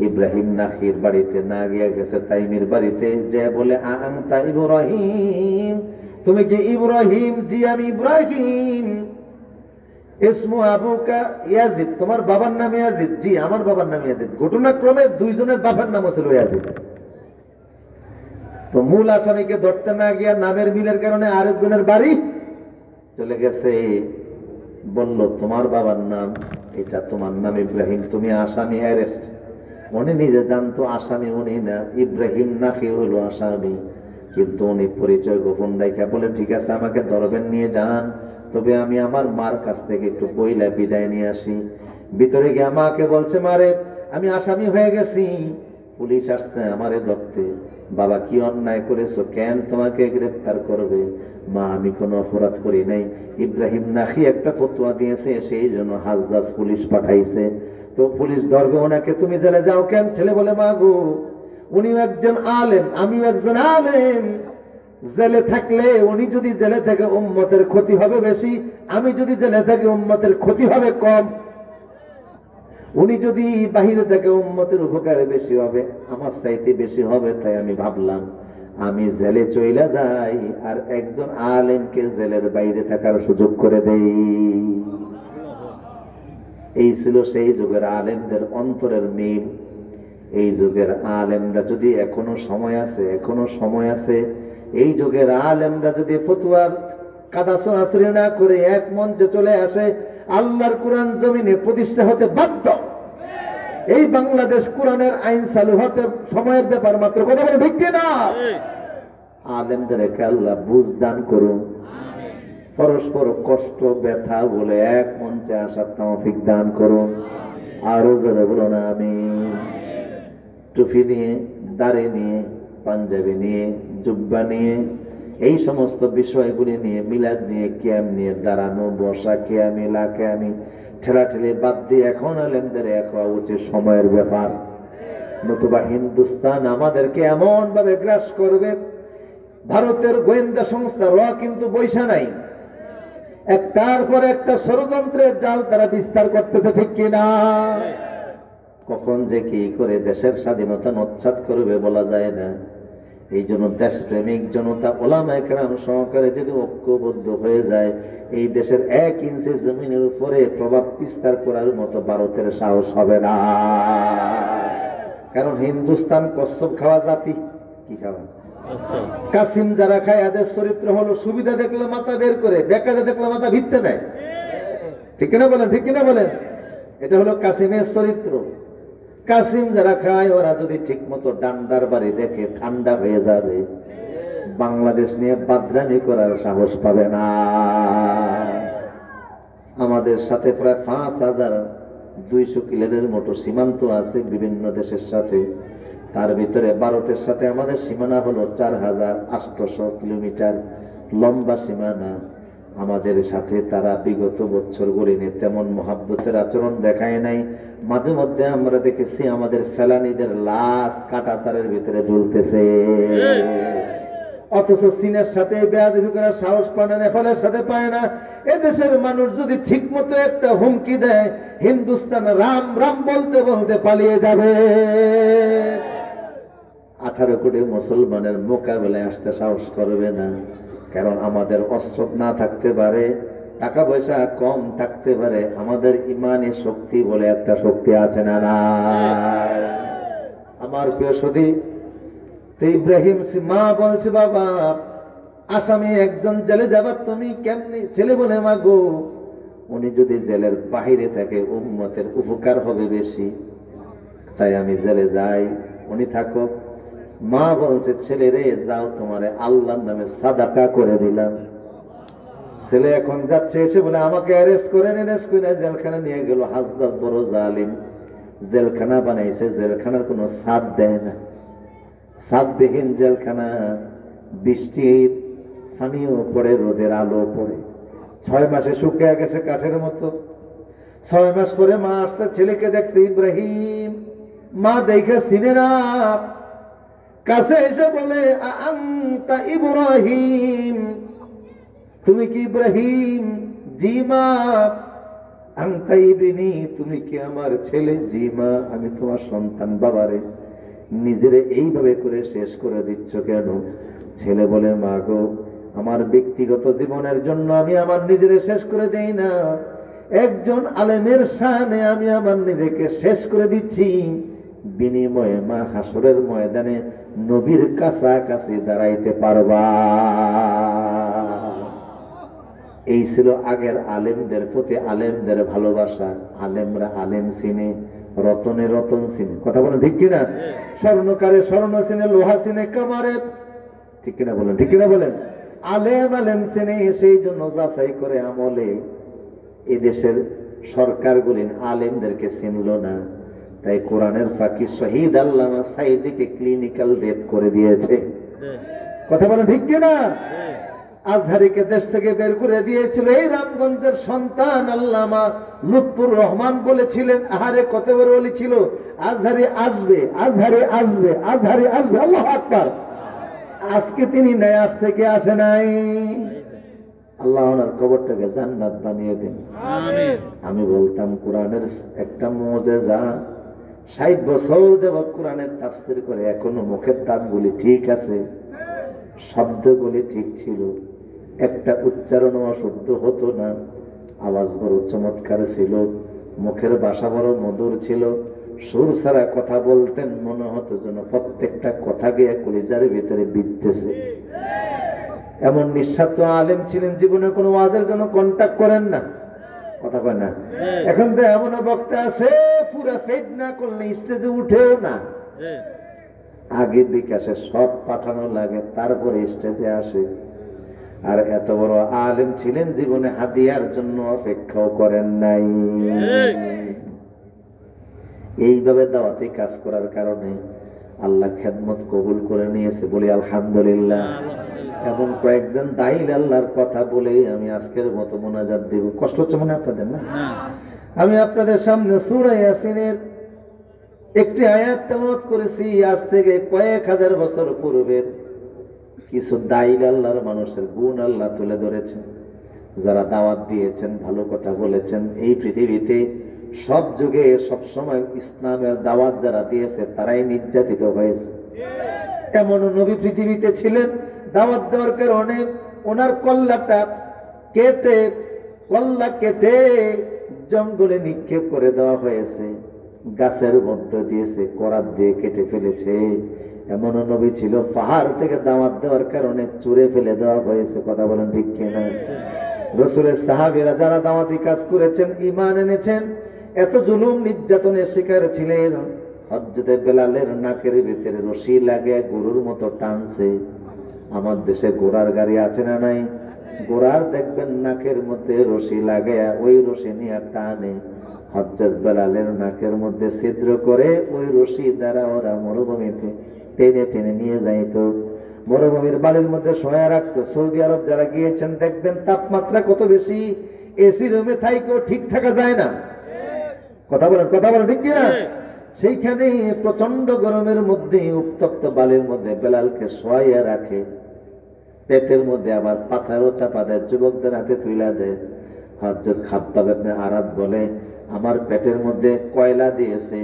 ইব্রাহিম নাখির বাড়িতে না গিয়ে গেছে তাইমির বাড়িতে, যে বলে আনতা ইব্রাহিম, তুমি কি ইব্রাহিম? জি আমি ইব্রাহিম। ইসমু আবুকা ইয়াজিদ, তোমার বাবার নাম ইয়াজিদ? জি আমার বাবার নাম ইয়াজিদ। ঘটনাক্রমে দুইজনের বাবার নাম ছিল ইয়াজিদ। তো মূল আসামিকে ধরতে না গিয়া নামের মিলের কারণে আরেকজনের বাড়ি চলে গেছে। বলল তোমার বাবার নাম এটা, তোমার নাম ইব্রাহিম, তুমি আসামি, অ্যারেস্ট। উনি নিজে জানতো আসামি উনি না, ইব্রাহিম নাকি হলো আসামি, কিন্তু উনি পরিচয় গোপন রেখে বলে ঠিক আছে আমাকে ধরবেন, নিয়ে যান, তবে আমি আমার মার কাছ থেকে একটু বইলা বিদায় নিয়ে আসি। ভিতরে গিয়ে মাকে বলছে, মারে আমি আসামি হয়ে গেছি, পুলিশ আসছে আমারে ধরতে। বাবা কি অন্যায় করেছো, কেন তোমাকে গ্রেফতার করবে? মা আমি কোনো অপরাধ করি নাই, ইব্রাহিম নাখি একটা ফতোয়া দিয়েছে, সেই জন্য হাজ্জাজ পুলিশ পাঠাইছে। তো পুলিশ ধরবে ওনাকে, তুমি জেলে যাও কেন? ছেলে বলে মা গো উনিও একজন আলেম, আমিও একজন আলেম, জেলে থাকলে উনি যদি জেলে থেকে উম্মতের ক্ষতি হবে বেশি, আমি যদি জেলে থেকে উম্মতের ক্ষতি হবে কম। উনি যদি বাহিরে থেকে উম্মতের উপকারে বেশি হবে, আমার চাইতে বেশি হবে। তাই আমি ভাবলাম আমি জেলে চইলা যাই আর একজন আলেমকে জেলের বাইরে থাকার সুযোগ করে দেই। এই ছিল সেই যুগের আলেমদের অন্তরের মিল। এই যুগের আলেমরা যদি এখনো সময় আছে, এই যুগের আলেমরা যদি ফতোয়ার কাদা ছোঁড়াছুড়ি না করে এক মঞ্চে চলে আসে, আল্লাহর কোরআন জমিনে প্রতিষ্ঠা হতে বাধ্য। এই বাংলাদেশ কোরআনের আইন চালু হতে সময়ের ব্যাপার মাত্র, কথা বলে ঠিক না? আলেমদেরকে আল্লাহ বুঝ দান করুন, পরস্পর কষ্ট ব্যথা বলে এক মঞ্চে আসার তৌফিক দান করুন। আরো জোরে বলুন আমিন। টুপি নিয়ে, দাড়ি নিয়ে, পাঞ্জাবি নিয়ে, জুব্বা নিয়ে, এই সমস্ত বিষয়গুলি নিয়ে, মিলাদ নিয়ে, কিয়াম নিয়ে, দাঁড়ানো বসা, কিয়ামি লাকিয়ামি ঠেলাঠেলি বাদ দিয়ে এখন আলেমদের এক হওয়া উচিত, সময়ের ব্যাপার। নতুবা হিন্দুস্তান আমাদেরকে এমন ভাবে গ্রাস করবে। ভারতের গোয়েন্দা সংস্থা র কিন্তু বৈশা নাই, একটার পর একটা ষড়যন্ত্রের জাল তারা বিস্তার করতেছে, ঠিক কিনা? কখন যে কি করে দেশের স্বাধীনতা নচ্ছাদ করবে বলা যায় না। এই জন্য দেশপ্রেমিক জনতা ওলামায়ে কেরাম সহকারে যদি ঐক্যবদ্ধ হয়ে যায়, এই দেশের 1 ইঞ্চি জমিনের উপরে প্রভাব বিস্তার করার মতো ভারতের সাহস হবে না। কারণ হিন্দুস্তান কচ্ছপ খাওয়া জাতি। কি খাওয়া? কাসিম যারা খায় এদের চরিত্র হলো সুবিধা দেখলে মাথা বের করে, বেকারে দেখলে মাথা ভিত্তে নেয়, ঠিক কিনা বলেন? ঠিক কিনা বলেন? এটা হলো কাসিমের চরিত্র। কাসিম যারা খায় ওরা যদি ঠিক মতো ডান্ডার বাড়ি দেখে ঠান্ডা হয়ে যাবে, বাংলাদেশ নিয়ে বাদরামি করার সাহস পাবে না। আমাদের সাথে প্রায় 5200 কিলোমিটার মতো সীমান্ত আছে বিভিন্ন দেশের সাথে। তার ভিতরে ভারতের সাথে আমাদের সীমানা হলো 4800 কিলোমিটার লম্বা সীমানা। আমাদের সাথে তারা বিগত বছর গড়িনে তেমন মহাব্বতের আচরণ দেখায় নাই। মাঝে মধ্যে আমরা দেখেছি আমাদের ফেলানিদের লাশ কাটা তারের ভিতরে ঝুলতেছে, অথচ চীনের সাথে বেয়াদবি করার সাহস পায় না, নেপালের সাথে পায় না। এদেশের মানুষ যদি ঠিক মতো একটা হুমকি দেয়, হিন্দুস্তান রাম রাম বলতে বলতে পালিয়ে যাবে। 18 কোটি মুসলমানের মোকাবেলায় আসতে সাহস করবে না। কারণ আমাদের অস্ত্র না থাকতে পারে, টাকা পয়সা কম থাকতে পারে, আমাদের ইমানি শক্তি বলে একটা শক্তি আছে না না? আমার প্রিয় সদী, ইব্রাহিম মা বলছে বাবা আসামি একজন জেলে যাবার তুমি কেমনি? ছেলে বলে মা গো উনি যদি জেলের বাহিরে থাকে উম্মতের উপকার হবে বেশি, তাই আমি জেলে যাই, উনি থাকো। মা বলছে ছেলে রে যাও, তোমারে আল্লাহর নামে সাদাকা করে দিলাম। ছেলে এখন যাচ্ছে, এসে বলে আমাকে অ্যারেস্ট করে জেলখানা নিয়ে গেল। হাজ্জাজ বড় জালিম, জেলখানা বানাইছে, জেলখানার কোনো ছাদ দেয় না। ছাদবিহীন জেলখানা, বৃষ্টির পানিও পড়ে, রোদের আলো পড়ে, 6 মাসে শুকিয়ে গেছে কাঠের মতো। 6 মাস পরে মা আসতে ছেলেকে দেখতে, ইব্রাহিম। মা দেখে চিনে না, কাছে এসে বলে, আনতা ইব্রাহিম, তুমি কি ইব্রাহিম? জি মা। আনতা ইবনি, তুমি কি আমার ছেলে? জি মা, আমি তোমার সন্তান। বাবারে নিজেরে এইভাবে করে শেষ করে দিচ্ছ কেন? ছেলে বলে, মা গো, আমার ব্যক্তিগত জীবনের জন্য আমি আমার নিজেরে শেষ করে দেই না, একজন আলেমের শানে আমি আমার নিজেকে শেষ করে দিচ্ছি, বিনিময়ে মা হাসরের ময়দানে নবীর কাছাকাছি দাঁড়াইতে পারবা। এই ছিল আগের আলেমদের প্রতি আলেমদের ভালোবাসা। আলেমরা আলেম চিনে, রতনে রতন চিনে। কথা বলেন ঠিক কিনা? স্বর্ণকারে স্বর্ণ চিনে, লোহা চিনে কামারে। ঠিক কিনা বলেন? ঠিক কিনা বলেন? আলেম আলেম চিনে, সেই জন্য যাচাই করে আমলে এদেশের সরকারগুলি আলেমদেরকে চিনল না। তাই কোরআনের ফাঁকি শহীদ আল্লামা সাইদিকে ক্লিনিক্যাল ডেথ করে দিয়েছে। কথা বলেন ঠিক কিনা? আজহারিকে দেশ থেকে বের করে দিয়েছিল। এই রামগঞ্জের সন্তান আল্লামা লুৎফুর রহমান বলেছিলেন, আহারে কত বড় ওলি ছিল, আজহারি আসবে, আজহারি আসবে, আজহারি আসবে। আল্লাহু আকবার। আজকে তিনি নেয়, আসছে কে আসে নাই? আল্লাহ ওনার কবরটাকে জান্নাত বানিয়ে দেন। আমি বলতাম কোরআনের একটা মুজিজা, 60 বছর যাবত কোরআনের তাফসীর করে এখনো মুখের দাঁতগুলি ঠিক আছে, শব্দগুলি ঠিক ছিল, একটা উচ্চারণ অশুদ্ধ হতো না, আওয়াজ বড় চমৎকার ছিল, মুখের ভাষা বড় মধুর ছিল, সুর ছাড়া কথা বলতেন, মনে হতো যেন প্রত্যেকটা কথা গিয়ে কলিজার ভিতরে বিধতেছে। এমন নিঃস্বার্থ আলেম ছিলেন, জীবনে কোনো ওয়াজের জন্য কন্টাক্ট করেন না। কথা কয় না? এখন তো এমন বক্তা আছে পুরো ফেড না করলে স্টেজে উঠেও না। আগে বিকাশে সব পাঠানো লাগে, তারপরে স্টেজে আসে। আর এত বড় আলেম ছিলেন, জীবনে হাদিয়ার জন্য অপেক্ষাও করেন নাই। এইভাবে দাওয়াতি কাজ করার কারণে আল্লাহ খেদমত কবুল করে নিয়েছে, বলি আলহামদুলিল্লাহ। এবং কয়েকজন দাইল আল্লাহর কথা বলে আমি আজকের মতো মোনাজাত দেব। কষ্ট হচ্ছে মনে আপনাদের? না, আমি আপনাদের সামনে সূরা ইয়াসিনের একটি আয়াত তেলাওয়াত করেছি। আজ থেকে কয়েক হাজার বছর পূর্বের কিছু দাইল আল্লাহর মানুষের গুণ আল্লাহ তুলে ধরেছেন, যারা দাওয়াত দিয়েছেন, ভালো কথা বলেছেন। এই পৃথিবীতে সব যুগে সব সময় ইসলামের দাওয়াত যারা দিয়েছে তারাই নির্যাতিত হয়েছে। এমন নবী পৃথিবীতে ছিলেন, দাওয়াত দেওয়ার কারণে ওনার কল্লা কেটে জঙ্গলে নিক্ষেপ করে দেওয়া হয়েছে, গাছের মধ্যে দিয়েছে, করাত দিয়ে কেটে ফেলেছে। এমন নবী ছিল, পাহাড় থেকে দাওয়াত দেওয়ার কারণে চুরে ফেলে দেওয়া হয়েছে। কথা বলেন ঠিক কিনা? রাসূলের সাহাবীরা যারা দাওয়াতি কাজ করেছেন, ঈমান এনেছেন, এত জুলুম নির্যাতনের শিকার ছিলেন। হযরত বেলালের নাকের ভিতরে রশি লাগে গরুর মতো টানছে। আমার দেশে ঘোড়ার গাড়ি আছে না নাই? ঘোড়ার দেখবেন নাকের মধ্যে রশি লাগায়া ওই রশি নিয়ে টানে। হযরত বেলালের নাকের মধ্যে ছিদ্র করে ওই রশি দ্বারা ওরা মরুভূমিতে টেনে টেনে নিয়ে যাইতো, মরুভূমির বালির মধ্যে শোয়া রাখতো। সৌদি আরব যারা গিয়েছেন দেখবেন তাপমাত্রা কত বেশি, এসি রুমে থাইকেও ঠিক থাকা যায় না। কথা বলেন, কথা বলেন ঠিক কিনা? সেইখানে প্রচন্ড গরমের মধ্যে উত্তপ্ত বালির মধ্যে বেলালকে শোয়াইয়া রাখে, পেটের মধ্যে আবার পাথরও চাপা দেয়, যুবকদের হাতে তুইলা দেয়। হযরত খাব্বাব ইবনে আরাদ বলে, আমার পেটের মধ্যে কয়লা দিয়েছে,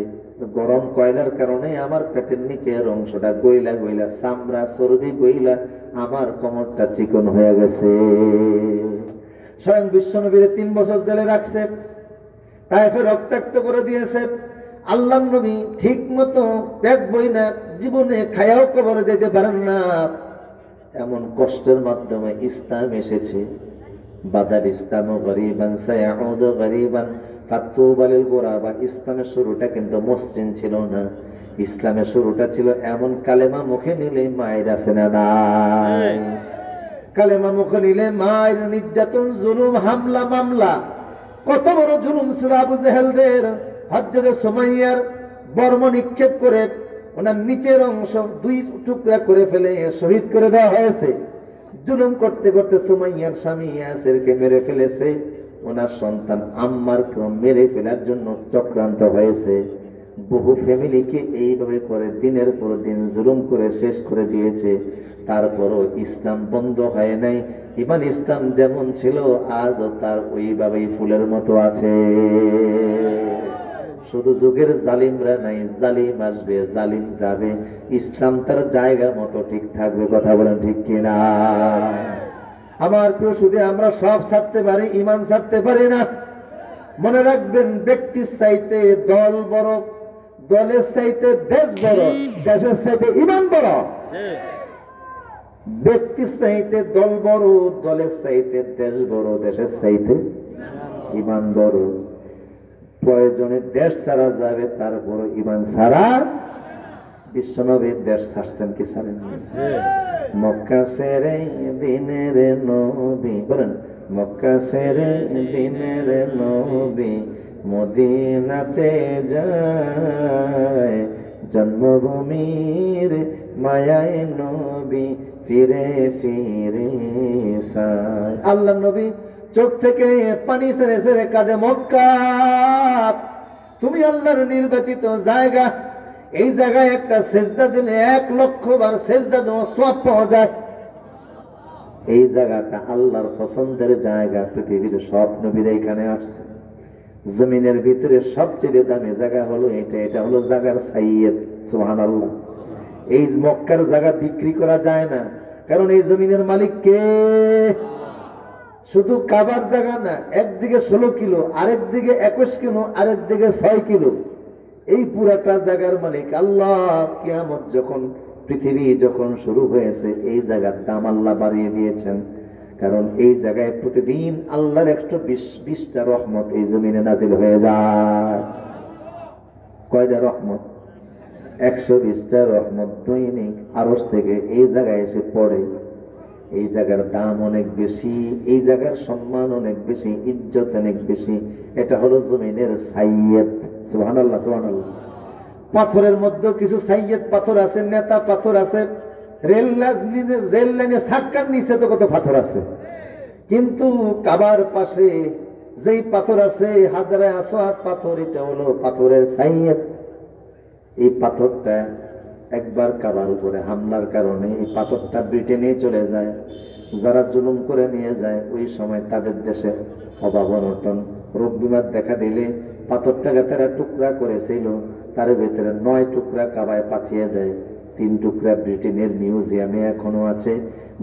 গরম কয়লার কারণে আমার পেটের নিচের অংশটা গইলা গইলা, চামড়া চর্বি গইলা আমার কোমরটা চিকন হয়ে গেছে। স্বয়ং বিশ্বনবীর 3 বছর জেলে রাখছে, তাইফে রক্তাক্ত করে দিয়েছে। আল্লাহর নবী ঠিক মতো পেট বই না, জীবনে খায়াও কবরে যেতে পারেন না। এমন কষ্টের মাধ্যমে ইসলাম এসেছে। বাদাল ইসলামু গরীবান সায়াউদু গরীবান ফাতুবা লিল গুরাবা। ইসলামের শুরুটা কিন্তু মসৃণ ছিল না। ইসলামের শুরুটা ছিল এমন, কালেমা মুখে নিলে মায়ের আছে না নাই? কালেমা মুখে নিলে মায়ের নির্যাতন, জুলুম, হামলা, মামলা। কত বড় জুলুম ছিল আবু জেহেলদের। হযরত সুমাইয়ার বর্ম নিক্ষেপ করে ওনার নিচের অংশ 2 টুকরা করে ফেলে শহীদ করে দেওয়া হয়েছে। জুলুম করতে করতে সুমাইয়ার স্বামী ইয়াসিরকে মেরে ফেলেছে। ওনার সন্তান আম্মারকেও মেরে ফেলার জন্য চক্রান্ত হয়েছে। বহু ফ্যামিলিকে এইভাবে করে দিনের পর দিন জুলুম করে শেষ করে দিয়েছে। তারপরও ইসলাম বন্ধ হয় নাই। ইমান ইসলাম যেমন ছিল আজও তার ওইভাবেই ফুলের মতো আছে। শুধু যুগের জালিমরা নাই, জালিম আসবে, জালিম যাবে, ইসলাম তার জায়গা মতো ঠিক থাকবে। কথা বলেন ঠিক কিনা? আমার প্রিয়, শুধু আমরা সব ছাড়তে পারি, ইমান ছাড়তে পারি না। মনে রাখবেন, ব্যক্তির চাইতে দল বড়, দলের চাইতে দেশ বড়, দেশের চাইতে ইমান বড়। ব্যক্তির চাইতে দল বড়, দলের চাইতে দেশ বড়, দেশের চাইতে ইমান বড়। প্রয়োজনে দেশ ছাড়া যাবে, তারপর ইমান ছাড়া। বিশ্বনবী দেশ ছাড়ছেন কি ছাড়েন? মক্কা ছেড়ে দিনের নবী, বলেন, মক্কা ছেড়ে দিনের নবী মদিনাতে যায়, জন্মভূমির মায়ায় নবী ফিরে ফিরে সায়। আল্লাহ নবী চোখ থেকে পানি ছেড়ে ছেড়ে কাঁদে, মক্কা তুমি আল্লাহর নির্বাচিত জায়গা, এই জায়গায় একটা সেজদা দিলে 1,00,000 বার সেজদা দেওয়া সওয়াব পাওয়া যায়। এই জায়গাটা আল্লাহর পছন্দের জায়গা। পৃথিবীর সব নবীরা এখানে আসছে। জমিনের ভিতরে সবচেয়ে দামি জায়গা হলো এটা, এটা হলো জায়গার সাইয়্যিদ। সুবহানাল্লাহ। এই মক্কার জায়গা বিক্রি করা যায় না, কারণ এই জমিনের মালিক কে? শুধু কাবার জায়গা না, একদিকে 16 কিলো, আরেক দিকে 21 কিলো, আরেক দিকে 6 কিলো, এই পুরাটা জায়গার মালিক আল্লাহ। কিয়ামত যখন, পৃথিবী যখন শুরু হয়েছে, এই জায়গার দাম আল্লাহ বাড়িয়ে দিয়েছেন। কারণ এই জায়গায় প্রতিদিন আল্লাহর 120টা রহমত এই জমিনে নাজিল হয়ে যায়। কয়টা রহমত? 120টা রহমত দৈনিক আরশ থেকে এই জায়গায় এসে পড়ে। এই জায়গার দাম অনেক বেশি, এই জায়গার সম্মান অনেক বেশি, ইজ্জত অনেক বেশি। এটা হলো জমিনের সাইয়্যিদ। সুবহানাল্লাহ, সুবহানাল্লাহ। পাথরের মধ্যে কিছু সাইয়্যিদ পাথর আছে, নেতা পাথর আছে। রেল লাইনে ছাক্কার নিচে তো কত পাথর আছে, কিন্তু কাবার পাশে যেই পাথর আছে, হাজারে আসওয়াদ পাথর, এটা হলো পাথরের সাইয়্যিদ। এই পাথরটা একবার কাবার উপরে হামলার কারণে এই পাথরটা ব্রিটেনে চলে যায়। যারা জুলুম করে নিয়ে যায়, ওই সময় তাদের দেশে অভাব অনটন, রোগ বিমার দেখা দিলে পাথরটাকে তারা টুকরা করেছিল, তার ভেতরে 9 টুকরা কাবায় পাঠিয়ে দেয়। 3 টুকরা ব্রিটেনের মিউজিয়ামে এখনো আছে।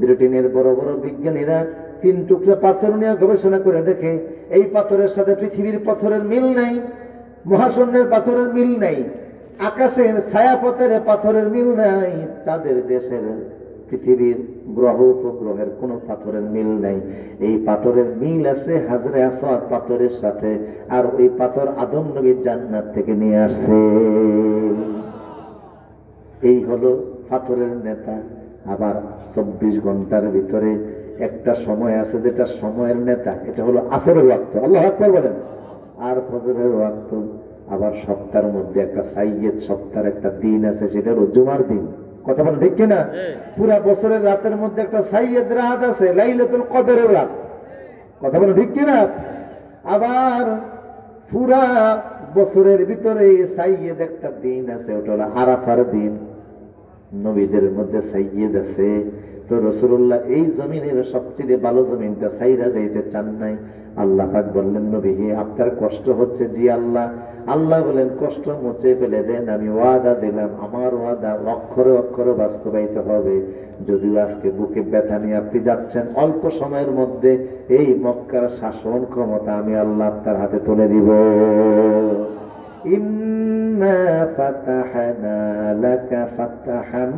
ব্রিটেনের বড় বড় বিজ্ঞানীরা 3 টুকরা পাথর নিয়ে গবেষণা করে দেখে, এই পাথরের সাথে পৃথিবীর পাথরের মিল নাই, মহাশূন্যের পাথরের মিল নাই, আকাশের ছায়াপথের পাথরের মিল নাই, তাদের দেশের পৃথিবীর গ্রহ উপগ্রহের কোন পাথরের মিল নাই। এই পাথরের মিল আছে হাজরে আসওয়াদ পাথরের সাথে, আর ওই পাথর আদম নবীর জান্নাত থেকে নিয়ে আসছে। এই হলো পাথরের নেতা। আবার 24 ঘন্টার ভিতরে একটা সময় আছে যেটা সময়ের নেতা, এটা হলো আসরের ওয়াক্ত। আল্লাহু আকবার বলেন। আর ফজরের ওয়াক্ত। আবার সপ্তাহের মধ্যে একটা সাইয়্যিদ, সপ্তাহের একটা দিন আছে, সেটা হলো জুমার দিন। কথা বলেন ঠিক কিনা? পুরা বছরের রাতের মধ্যে একটা সাইয়্যিদ রাত আছে, লাইলাতুল কদরের রাত। কথা বলেন ঠিক কিনা? আবার পুরা বছরের ভিতরে সাইয়্যিদ একটা দিন আছে, ওটা হলো আরাফার দিন। নবীদের মধ্যে সাইয়্যিদ আছে, তো রাসূলুল্লাহ এই জমিনের সবচেয়ে ভালো জমিনটা সাইরা যাইতে চান নাই। আল্লাহ পাক বললেন, নবী আপনার কষ্ট হচ্ছে? জি আল্লাহ। আল্লাহ বলেন, কষ্ট মুছে ফেলে দেন, আমি ওয়াদা দিলাম, আমার ওয়াদা অক্ষরে অক্ষরে বাস্তবায়িত হবে। যদিও আজকে বুকে ব্যথা নিয়ে আপনি যাচ্ছেন, অল্প সময়ের মধ্যে এই মক্কার শাসন ক্ষমতা আমি আল্লাহ আপনার হাতে তুলে দিব। ইন্না ফাতাহনা লাকা ফাতহাম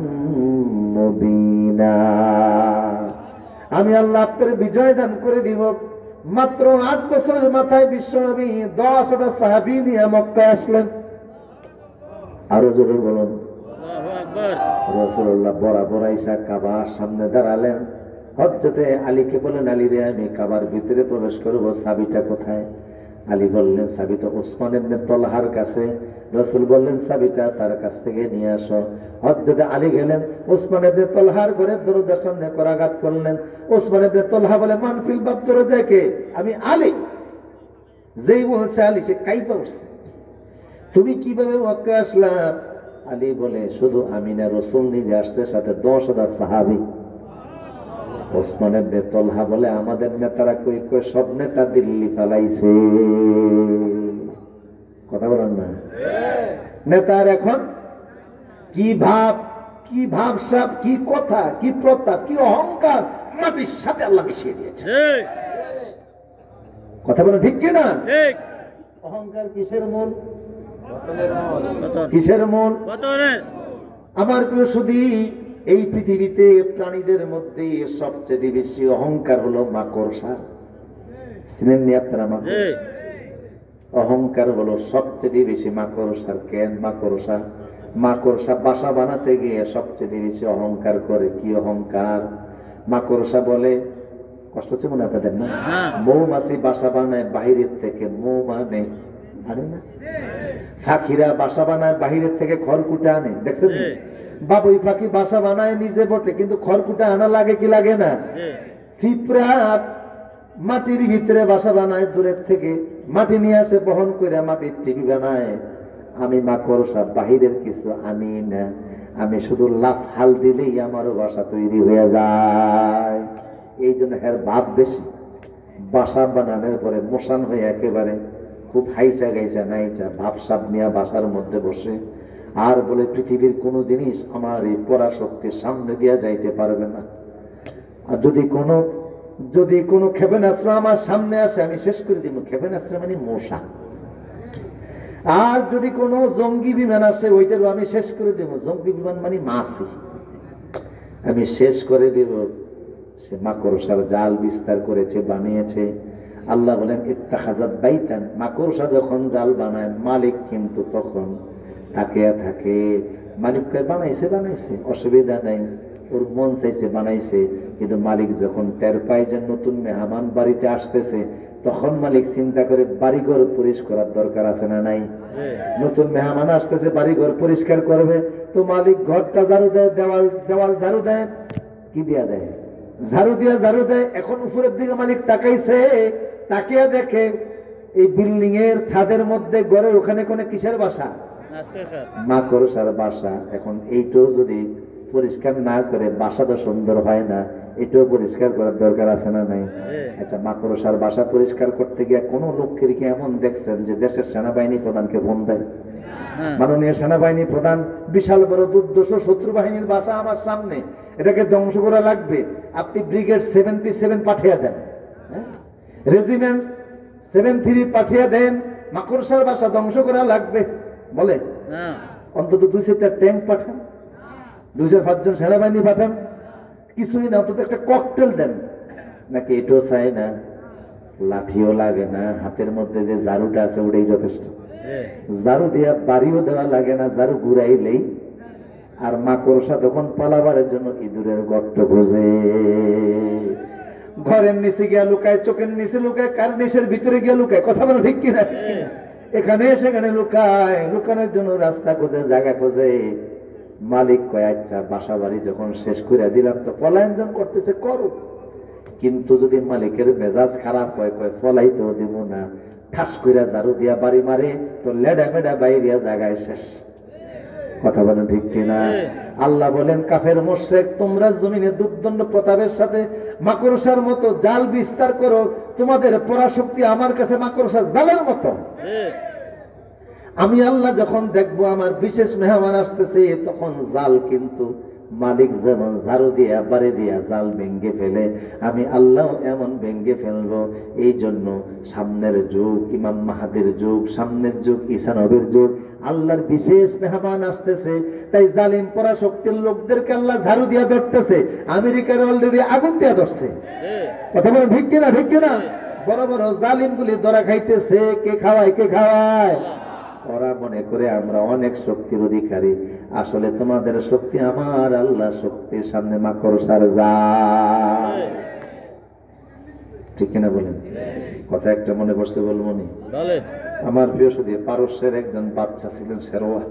মুবিনা, আমি আল্লাহ আপনার বিজয় দান করে দিব। মাত্র 8 বছরের মাথায় বিশ্বনবী 10টা সাহাবী নিয়ে মক্কা আসলেন। আরো জোরে বলুন আল্লাহু আকবার। রাসূলুল্লাহ বরাবর আইসা কাবার সামনে দাঁড়ালেন। হযরতে আলীকে বলেন, আলী রে, আমি কাবার ভিতরে প্রবেশ করব, চাবিটা কোথায়? আলী বললেন, চাবি তো ওসমান ইবনে তালহার কাছে। রাসূল বললেন চাবিটা তার কাছ থেকে নিয়ে আসো। হযরত আলী গেলেন, ওসমান ইবনে তালহার ঘরে দরজার সামনে করাঘাত করলেন। ওসমান ইবনে তালহা বলে, মান ফিল বাব, দরজায় কে? আমি আলী। যেই বলছে আলী, সে কাইপা উঠছে, তুমি কিভাবে মক্কা আসলাম? আলী বলে, শুধু আমি না, রাসূল নিজে আসতে, সাথে 10,000 সাহাবী। ওসমান ইবনে তালহা বলে, আমাদের নেতারা কই কই, সব নেতা দিল্লি পালাইছে। কথা বলেন না? নেতার এখন কি ভাব, কি ভাবসাব, কি কথা, কি প্রতাপ, কি অহংকার মাটির সাথে আল্লাহ মিশিয়ে দিয়েছে। কথা বলেন ঠিক কিনা? অহংকার কিসের মূল? কিসের মূল? আমার প্রিয় সুধী, এই পৃথিবীতে প্রাণীদের মধ্যে সবচেয়ে বেশি অহংকার হলো মাকড়সা। চিনেন নি আপনারা মাকড়সা? অহংকার হলো সবচেয়ে বেশি মাকড়সার। কেন? মাকড়সা মাকড়সা বাসা বানাতে গিয়ে সবচেয়ে বেশি অহংকার করে। কি অহংকার? মাকড়সা বলে, কষ্ট হচ্ছে মনে আপনাদের না? মৌমাছি বাসা বানায় বাহিরের থেকে, মৌ মানে আনে না। পাখিরা বাসা বানায় বাহিরের থেকে খড়কুটা আনে, দেখছেন? বাবুই পাখি বাসা বানায় নিজে বটে, কিন্তু খড়কুটা আনা লাগে কি লাগে না? পিঁপড়া মাটির ভিতরে বাসা বানায় দূরের থেকে, মাটি নিয়ে আসে বহন করে মাটির টিভি বানায়। আমি মাকড়সা বাহিরের কিছু আনি না, আমি শুধু লাফ হাল দিলেই আমারও বাসা তৈরি হয়ে যায়। এই জন্য এর ভাব বেশি। বাসা বানানোর পরে মোশান হয়ে একেবারে খুব হাইচা গাইচা নাইচা ভাবসাব নিয়ে বাসার মধ্যে বসে আর বলে, পৃথিবীর কোন জিনিস আমার এই পরাশক্তির সামনে দিয়া যাইতে পারবে না। আর যদি কোনো ক্ষেপণাস্ত্র আমার সামনে আসে, আমি শেষ করে দিব। ক্ষেপণাস্ত্র মানে মশা। আর যদি কোনো জঙ্গি বিমান আসে, ওইটারও আমি শেষ করে দেব। জঙ্গি বিমান মানে মাছি, আমি শেষ করে দেব। সে মাকড়সার জাল বিস্তার করেছে, বানিয়েছে। আল্লাহ বলেন, ইত্তাখাযাত বাইতান। মাকড়সা যখন জাল বানায়, মালিক কিন্তু তখন তাকিয়া থাকে। মালিক বানাইছে অসুবিধা নাই, ওর মন চাইছে বানাইছে। কিন্তু মালিক যখন টের পায় যে নতুন মেহমান বাড়িতে আসতেছে, তখন মালিক চিন্তা করে বাড়িঘর পরিষ্কার করার দরকার আছে না নাই? নতুন মেহমান আসতেছে, বাড়িঘর পরিষ্কার করবে, তো মালিক ঘরটা ঝাড়ু দেয়, দেওয়াল ঝাড়ু দেয়। কি দিয়া দেয়? ঝাড়ু দেয়। এখন উপরের দিকে মালিক তাকাইছে, তাকিয়ে দেখে এই বিল্ডিং এর ছাদের মধ্যে ঘরের ওখানে কোনে কিসের বাসা? মাকড়সার বাসা। এখন এইটাও যদি পরিষ্কার না করে, বাসা তো সুন্দর হয় না, এটাও পরিষ্কার করার দরকার আছে না নাই? আচ্ছা, মাকড়সার বাসা পরিষ্কার করতে গিয়ে কোন লোককে কি এমন দেখছেন যে দেশের সেনাবাহিনী প্রধানকে ফোন দেয়, মাননীয় সেনাবাহিনী প্রধান, বিশাল বড় দুর্দশ শত্রু বাহিনীর বাসা আমার সামনে, এটাকে ধ্বংস করা লাগবে, আপনি ব্রিগেড 77 পাঠিয়ে দেন, রেজিমেন্ট 73 পাঠিয়ে দেন, মাকড়সার বাসা ধ্বংস করা লাগবে। বলে অন্তত 2-4টা ট্যাঙ্ক পাঠান, 2-5 জন সেনাবাহিনী পাঠান, কিছুই না, অন্তত একটা ককটেল দেন। নাকি এটাও চাই না, লাঠিও লাগে না, হাতের মধ্যে যে ঝাড়ুটা আছে ওটাই যথেষ্ট। ঝাড়ু দিয়া বাড়িও দেওয়া লাগে না, ঝাড়ু ঘুরাইলেই। আর মাকড়সা তখন পালাবারের জন্য ইঁদুরের গর্ত খোঁজে, ঘরের নিচে গিয়া লুকায়, চোখের নিচে লুকায়, কার্নিশের ভিতরে গিয়া লুকায়। কথা বলো ঠিক কিনা? এখানে সেখানে লুকায়, লুকানোর জন্য রাস্তা খোঁজে, জায়গা খোঁজে। মালিক কয়, আচ্ছা বাসা বাড়ি যখন শেষ করে দিলাম, তো পলায়ন করতেছে করো, কিন্তু যদি মালিকের মেজাজ খারাপ হয়, কয় পলাইতেও দিব না, ঠাস কইরা ঝাড়ু দিয়া বাড়ি মারে, তো লেডা মেডা বাইরিয়া জায়গায় শেষ। কথা বলেন ঠিক কিনা? আল্লাহ বলেন, কাফের মুশরিক, তোমরা জমিনে দুর্দণ্ড প্রতাপের সাথে মাকড়সার মতো জাল বিস্তার করো, তোমাদের পরাশক্তি আমার কাছে মাকড়সা জালের মতো। আমি আল্লাহ যখন দেখবো আমার বিশেষ মেহমান আসতেছে, তখন জাল কিন্তু মালিক যেমন ঝাড়ু দিয়া বাড়ি দিয়া জাল ভেঙ্গে ফেলে, আমি আল্লাহ এমন ভেঙ্গে ফেলবো। এই জন্য সামনের যুগ ইমাম মাহাদির যুগ, সামনের যুগ ঈসা নবীর যুগ, আল্লাহর বিশেষ মেহমান আসতেছে। তাই জালিম পরাশক্তির লোকদেরকে আল্লাহ ঝাড়ু দিয়া ধরতেছে, আমেরিকার অলরেডি আগুন দিয়া ধরছে। কথা বলেন ঠিক কিনা? ঠিক কিনা? বড় বড় জালিম গুলি ধরা খাইতেছে, কে খাওয়ায়? ওরা মনে করে আমরা অনেক শক্তির অধিকারী, আসলে তোমাদের শক্তি আমার আল্লাহ শক্তির সামনে মাকড়সার জাল। ঠিক কিনা বলেন? কথা একটা মনে পড়ছে বলবো নি? আমার প্রিয় সুধী, পারস্যের একজন বাচ্চা ছিলেন শেরওয়া।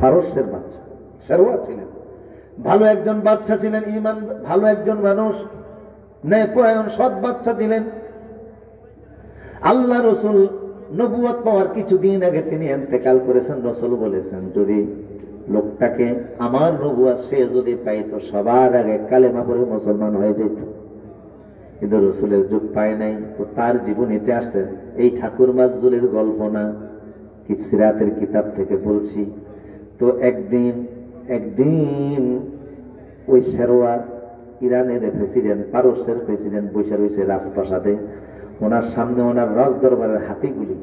পারস্যের বাচ্চা শেরওয়া ছিলেন, ভালো একজন বাচ্চা ছিলেন, ঈমান ভালো একজন মানুষ, ন্যায়পরায়ণ সৎ বাচ্চা ছিলেন। আল্লাহ রসুল নবুয়ত পাওয়ার কিছুদিন আগে তিনি ইন্তেকাল করেছেন। রসুল বলেছেন, যদি লোকটাকে আমার নবুয়ত সে যদি পাইতো সবার আগে কালেমা পড়ে মুসলমান হয়ে যেত। কিন্তু রসুলের যুগ পায় নাই। তো তার জীবনীতে আসছে, এই ঠাকুর মাজদুলের গল্প না, কি সিরাতের কিতাব থেকে বলছি। তো একদিন ওই শেরওয়া ইরানের প্রেসিডেন্ট, পারস্যের প্রেসিডেন্ট বসে রয়েছে রাজপ্রাসাদে, ওনার সামনে ওনার রাজদরবারের হাতিগুলি।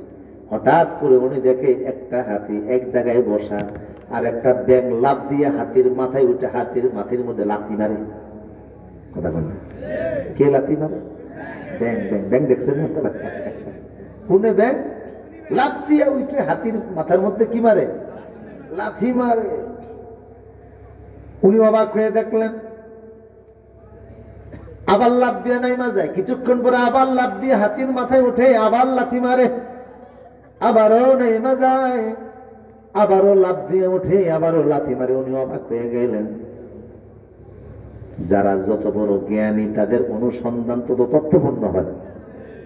হঠাৎ করে উনি দেখে একটা হাতি এক জায়গায় বসা, আর একটা ব্যাঙ লাফ দিয়ে হাতির মাথায় উঠে হাতির মাথার মধ্যে লাথি মারে। কথা বলেন, কে লাথি মারে? ব্যাঙ। ব্যাঙ ব্যাঙ দেখছেন না? কোনে ব্যাঙ লাফ দিয়ে উঠে হাতির মাথার মধ্যে কি মারে? লাথি মারে। উনি অবাক হয়ে দেখলেন, আবার লাফ দিয়ে নাইমা যায়। কিছুক্ষণ পরে আবার লাফ দিয়ে হাতির মাথায় উঠে আবার লাথি মারে, আবারও নাইমা যায়, আবারও লাফ দিয়ে উঠে আবারও লাথি মারে। উনি অবাক হয়ে গেলেন। যারা যত বড় জ্ঞানী তাদের অনুসন্ধান তত তথ্যপূর্ণ হয়।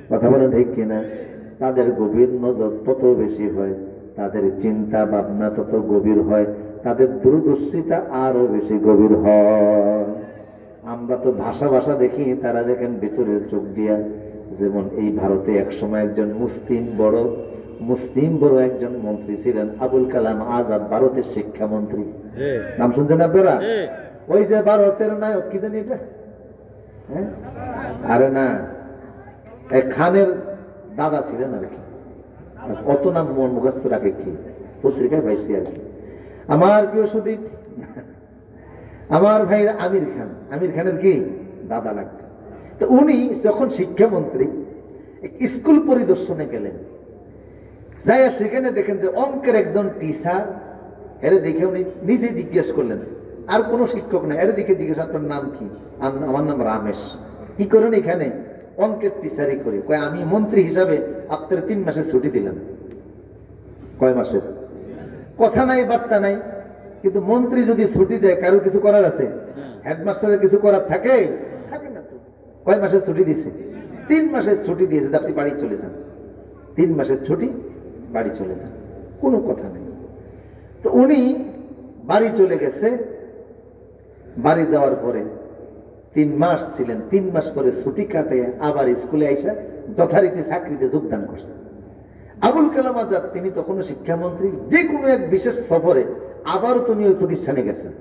কথা বলেন ঠিক কিনা? তাদের গভীর নজর তত বেশি হয়, তাদের চিন্তা ভাবনা তত গভীর হয়, তাদের দূরদর্শিতা আরো বেশি গভীর হয়। আমরা তো ভাষা দেখি, তারা দেখেন ভিতরের চোখ দিয়া। যেমন এই ভারতে একসময় একজন মুসলিম বড় একজন মন্ত্রী ছিলেন, আবুল কালাম আজাদ, ভারতের শিক্ষামন্ত্রী। নাম শুনছেন আপনারা? ওই যে ভারতের নায়ক কি জানি এটা, আরে না, খানের দাদা ছিলেন আর কি, অত নাম মন মুখস্থ রাখে কি, পত্রিকায় পাইছি আর কি। আমার প্রিয় সুদীপ, আমার ভাই আমির খানের কি দাদা লাগতো। তো উনি যখন শিক্ষামন্ত্রী স্কুল পরিদর্শনে গেলেন, যাই সেখানে দেখেন যে অঙ্কের একজন টিচার, এর দেখে উনি নিজে জিজ্ঞেস করলেন, আর কোন শিক্ষক না, এর দিকে জিজ্ঞেস, আপনার নাম কি? আমার নাম রামেশ। কি করেন এখানে? অঙ্কের টিচারই করি। কয়, আমি মন্ত্রী হিসাবে আপনার 3 মাসের ছুটি দিলাম। কয় মাসের? কথা নাই বার্তা নাই, কিন্তু মন্ত্রী যদি ছুটি দেয় কারো কিছু করার আছে? হেডমাস্টারের কিছু করার থাকে না তো। কয় মাসের ছুটি দিছে? 3 মাসের ছুটি দিয়েছে, আপনি বাড়ি চলে যান। 3 মাসের ছুটি, বাড়ি চলে যান, কোনো কথা নেই। তো উনি বাড়ি চলে গেছে। বাড়ি যাওয়ার পরে 3 মাস ছিলেন, 3 মাস পরে ছুটি কাটে আবার স্কুলে আইসা যথারীতি চাকরিতে যোগদান করছে। আবুল কালাম আজাদ তিনি তখনও শিক্ষামন্ত্রী, যে কোনো এক বিশেষ সফরে আবারও তুমি ওই প্রতিষ্ঠানে গেছেন।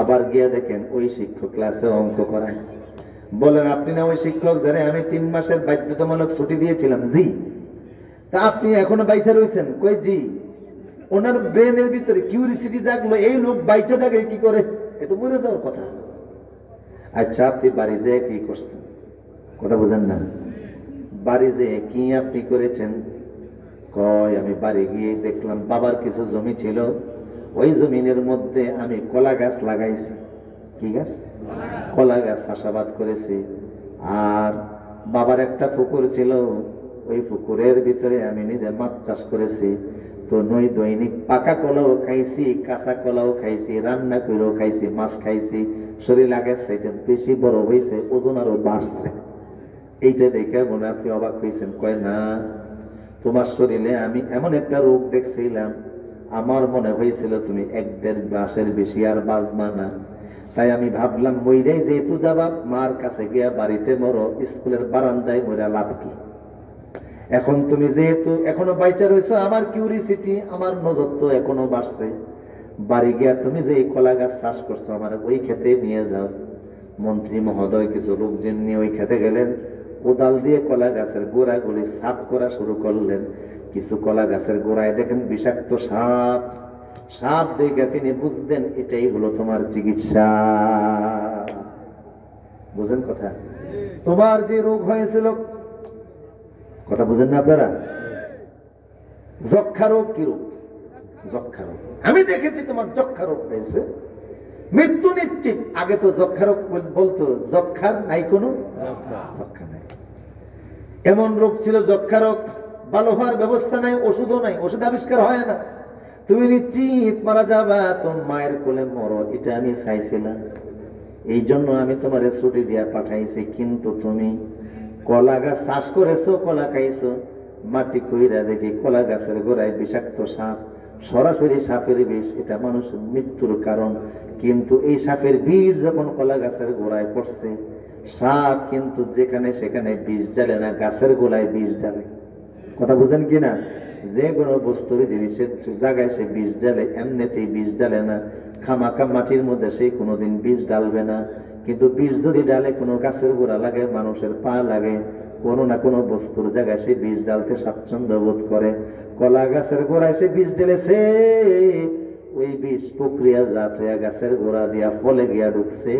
আবার গিয়া দেখেন ওই শিক্ষক ক্লাসে অঙ্ক করায়। বলেন, আপনি না ওই শিক্ষক যারা আমি 3 মাসের বাধ্যতামূলক ছুটি দিয়েছিলাম? জি। তা আপনি এখনো বাইচা রয়েছেন? কই জি। ওনার ব্রেনের ভিতরে কিউরিসিটি জাগলো, এই লোক বাইচা থাকে কি করে, এ তো মরে যাওয়ার কথা। আচ্ছা, আপনি বাড়ি যেয়ে কি করছেন? কথা বুঝেন না? বাড়ি যেয়ে কি আপনি করেছেন? কয়, আমি বাড়ি গিয়ে দেখলাম বাবার কিছু জমি ছিল, ওই জমিনের মধ্যে আমি কলা গাছ লাগাইছি। কি গাছ? কলা গাছ চাষাবাদ করেছি। আর বাবার একটা পুকুর ছিল, ওই পুকুরের ভিতরে আমি নিজে মাছ চাষ করেছি। তো দৈনিক পাকা কলাও খাইছি, কাঁচা কলাও খাইছি, রান্না করেও খাইছি, মাছ খাইছি। শরীর আগের চাইতে বেশি বড় হয়েছে, ওজন আরো বাড়ছে। এইটা দেখে মনে আপনি অবাক হয়েছেন? কয় না, তোমার শরীরে আমি এমন একটা রোগ দেখছিলাম, আমার মনে হয়েছিল তুমি 1-1.5 মাসের বেশি আর বাঁচবা না। তাই আমি ভাবলাম মইরাই যেহেতু যাবা, মার কাছে গিয়া বাড়িতে মরো, স্কুলের বারান্দায় মরা লাভ কি? এখন তুমি যেহেতু এখনো বাইচা রয়েছো, আমার কিউরিসিটি, আমার নজর তো এখনো বাড়ছে। বাড়ি গিয়া তুমি যে কলা গাছ চাষ করছো, আমার ওই খেতে নিয়ে যাও। মন্ত্রী মহোদয় কিছু লোকজন নিয়ে ওই খেতে গেলেন। কোদাল দিয়ে কলা গাছের গোড়াগুলি সাফ করা শুরু করলেন। কিছু কলা গাছের গোড়ায় দেখেন বিষাক্ত সাপ। সাপ দেখে তিনি বুঝলেন এটাই হলো তোমার চিকিৎসা। বুঝেন কথা? তোমার যে রোগ হয়েছিল, কথা বুঝেন না আপনারা? যক্ষা রোগ। কি রোগ? যক্ষা রোগ। আমি দেখেছি তোমার যক্ষা রোগ হয়েছে, মৃত্যু নিশ্চিত। আগে তো যক্ষা রোগ বলতো, যক্ষার নাই কোনো রক্ষা নাই। এমন রোগ ছিল যক্ষা রোগ, ভালো হওয়ার ব্যবস্থা নাই, ওষুধও নাই, ওষুধ আবিষ্কার হয় না। তুমি নিশ্চিত মারা যাবা, তোর মায়ের কোলে মরো, এটা আমি চাইছিলাম, এই জন্য আমি তোমার ছুটি দিয়া পাঠাইছি। কিন্তু তুমি কলা গাছ চাষ করেছো, কলা খাইছো, মাটি কইরা দেখি কলা গাছের গোড়ায় বিষাক্ত সাপ, সরাসরি সাপের বিষ, এটা মানুষের মৃত্যুর কারণ। কিন্তু এই সাপের বিষ যখন কলা গাছের গোড়ায় পড়ছে, সাপ কিন্তু যেখানে সেখানে বিষ জ্বালে না, গাছের গোড়ায় বিষ জ্বালে। কথা বুঝেন কিনা? যে কোনো বস্তুর জিনিসের জায়গায় সে বিষ জ্বালে, এমনিতেই বিষ জ্বালে না। খামাখা মাটির মধ্যে সে কোনোদিন বিষ ঢালবে না। কিন্তু বিষ যদি ডালে কোনো গাছের গোড়া লাগে, মানুষের পা লাগে, কোনো না কোনো বস্তুর জায়গায় সে বিষ ঢালতে স্বাচ্ছন্দ্য বোধ করে। কলা গাছের গোড়ায় সে বিষ ঢেলেছে, ওই বিষ প্রক্রিয়াজাত হইয়া গাছের গোড়া দিয়া ফলে গিয়া ঢুকছে,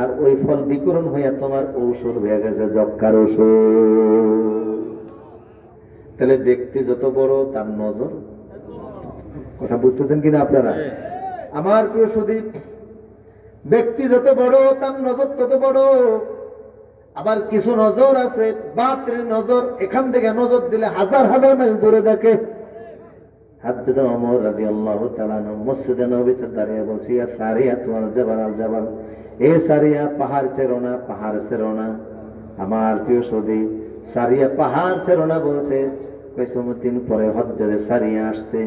আর ওই ফল বিকরণ হইয়া তোমার ঔষধ হয়ে গেছে, যক্ষার ঔষধ। তাহলে ব্যক্তি যত বড় তার নজর, কথা বুঝতেছেন কিনা আপনারা? আমার প্রিয় সুদীপ, ব্যক্তি যত বড় তার নজর তত বড়। আবার কিছু নজর আছে বাতের নজর, এখান থেকে নজর দিলে হাজার হাজার মাইল দূরে দেখে। হযরত ওমর রাদিয়াল্লাহু তাআলা আনহু মসজিদে নববীতে দাঁড়িয়ে বলছে, ইয়া সারিয়াতু আল জাবাল আল জাবাল, এ সারিয়া পাহাড় ছেড়ো না, পাহাড় ছেড়ো না। আমার প্রিয় সুদীপ, সারিয়া পাহাড় ছেড়ো না বলছে। কয়েকদিন পরে হযরতে সারিয়া আসছে।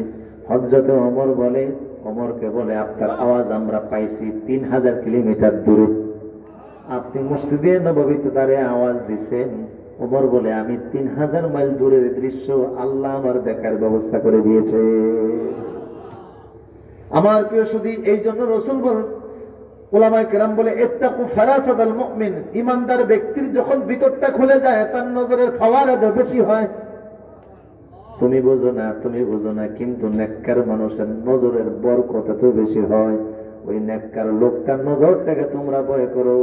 হযরতে ওমর বলে, ওমরকে বলে, আপনার আওয়াজ আমরা পাইছি 3000 কিলোমিটার দূরে, আপনি মসজিদে নববীতে দাঁড়িয়ে আওয়াজ দিছেন। ওমর বলে, আমি 3000 মাইল দূরের দৃশ্য আল্লাহ আমার দেখার ব্যবস্থা করে দিয়েছে। আমার প্রিয় সুদী, এই জন্য রাসূল বলেন, উলামায়ে কেরাম বলে, ইত্তাকু ফারাসাতাল মুমিন, ঈমানদার ব্যক্তির যখন ভিতরটা খুলে যায় তার নজরের ফাওয়ারা বেশি হয়। তুমি বোঝো না, তুমি বোঝো না, কিন্তু নেককার মানুষের নজরের বরকত তো বেশি হয়। ওই নেককার লোকটার নজরটাকে তোমরা ভয় করো,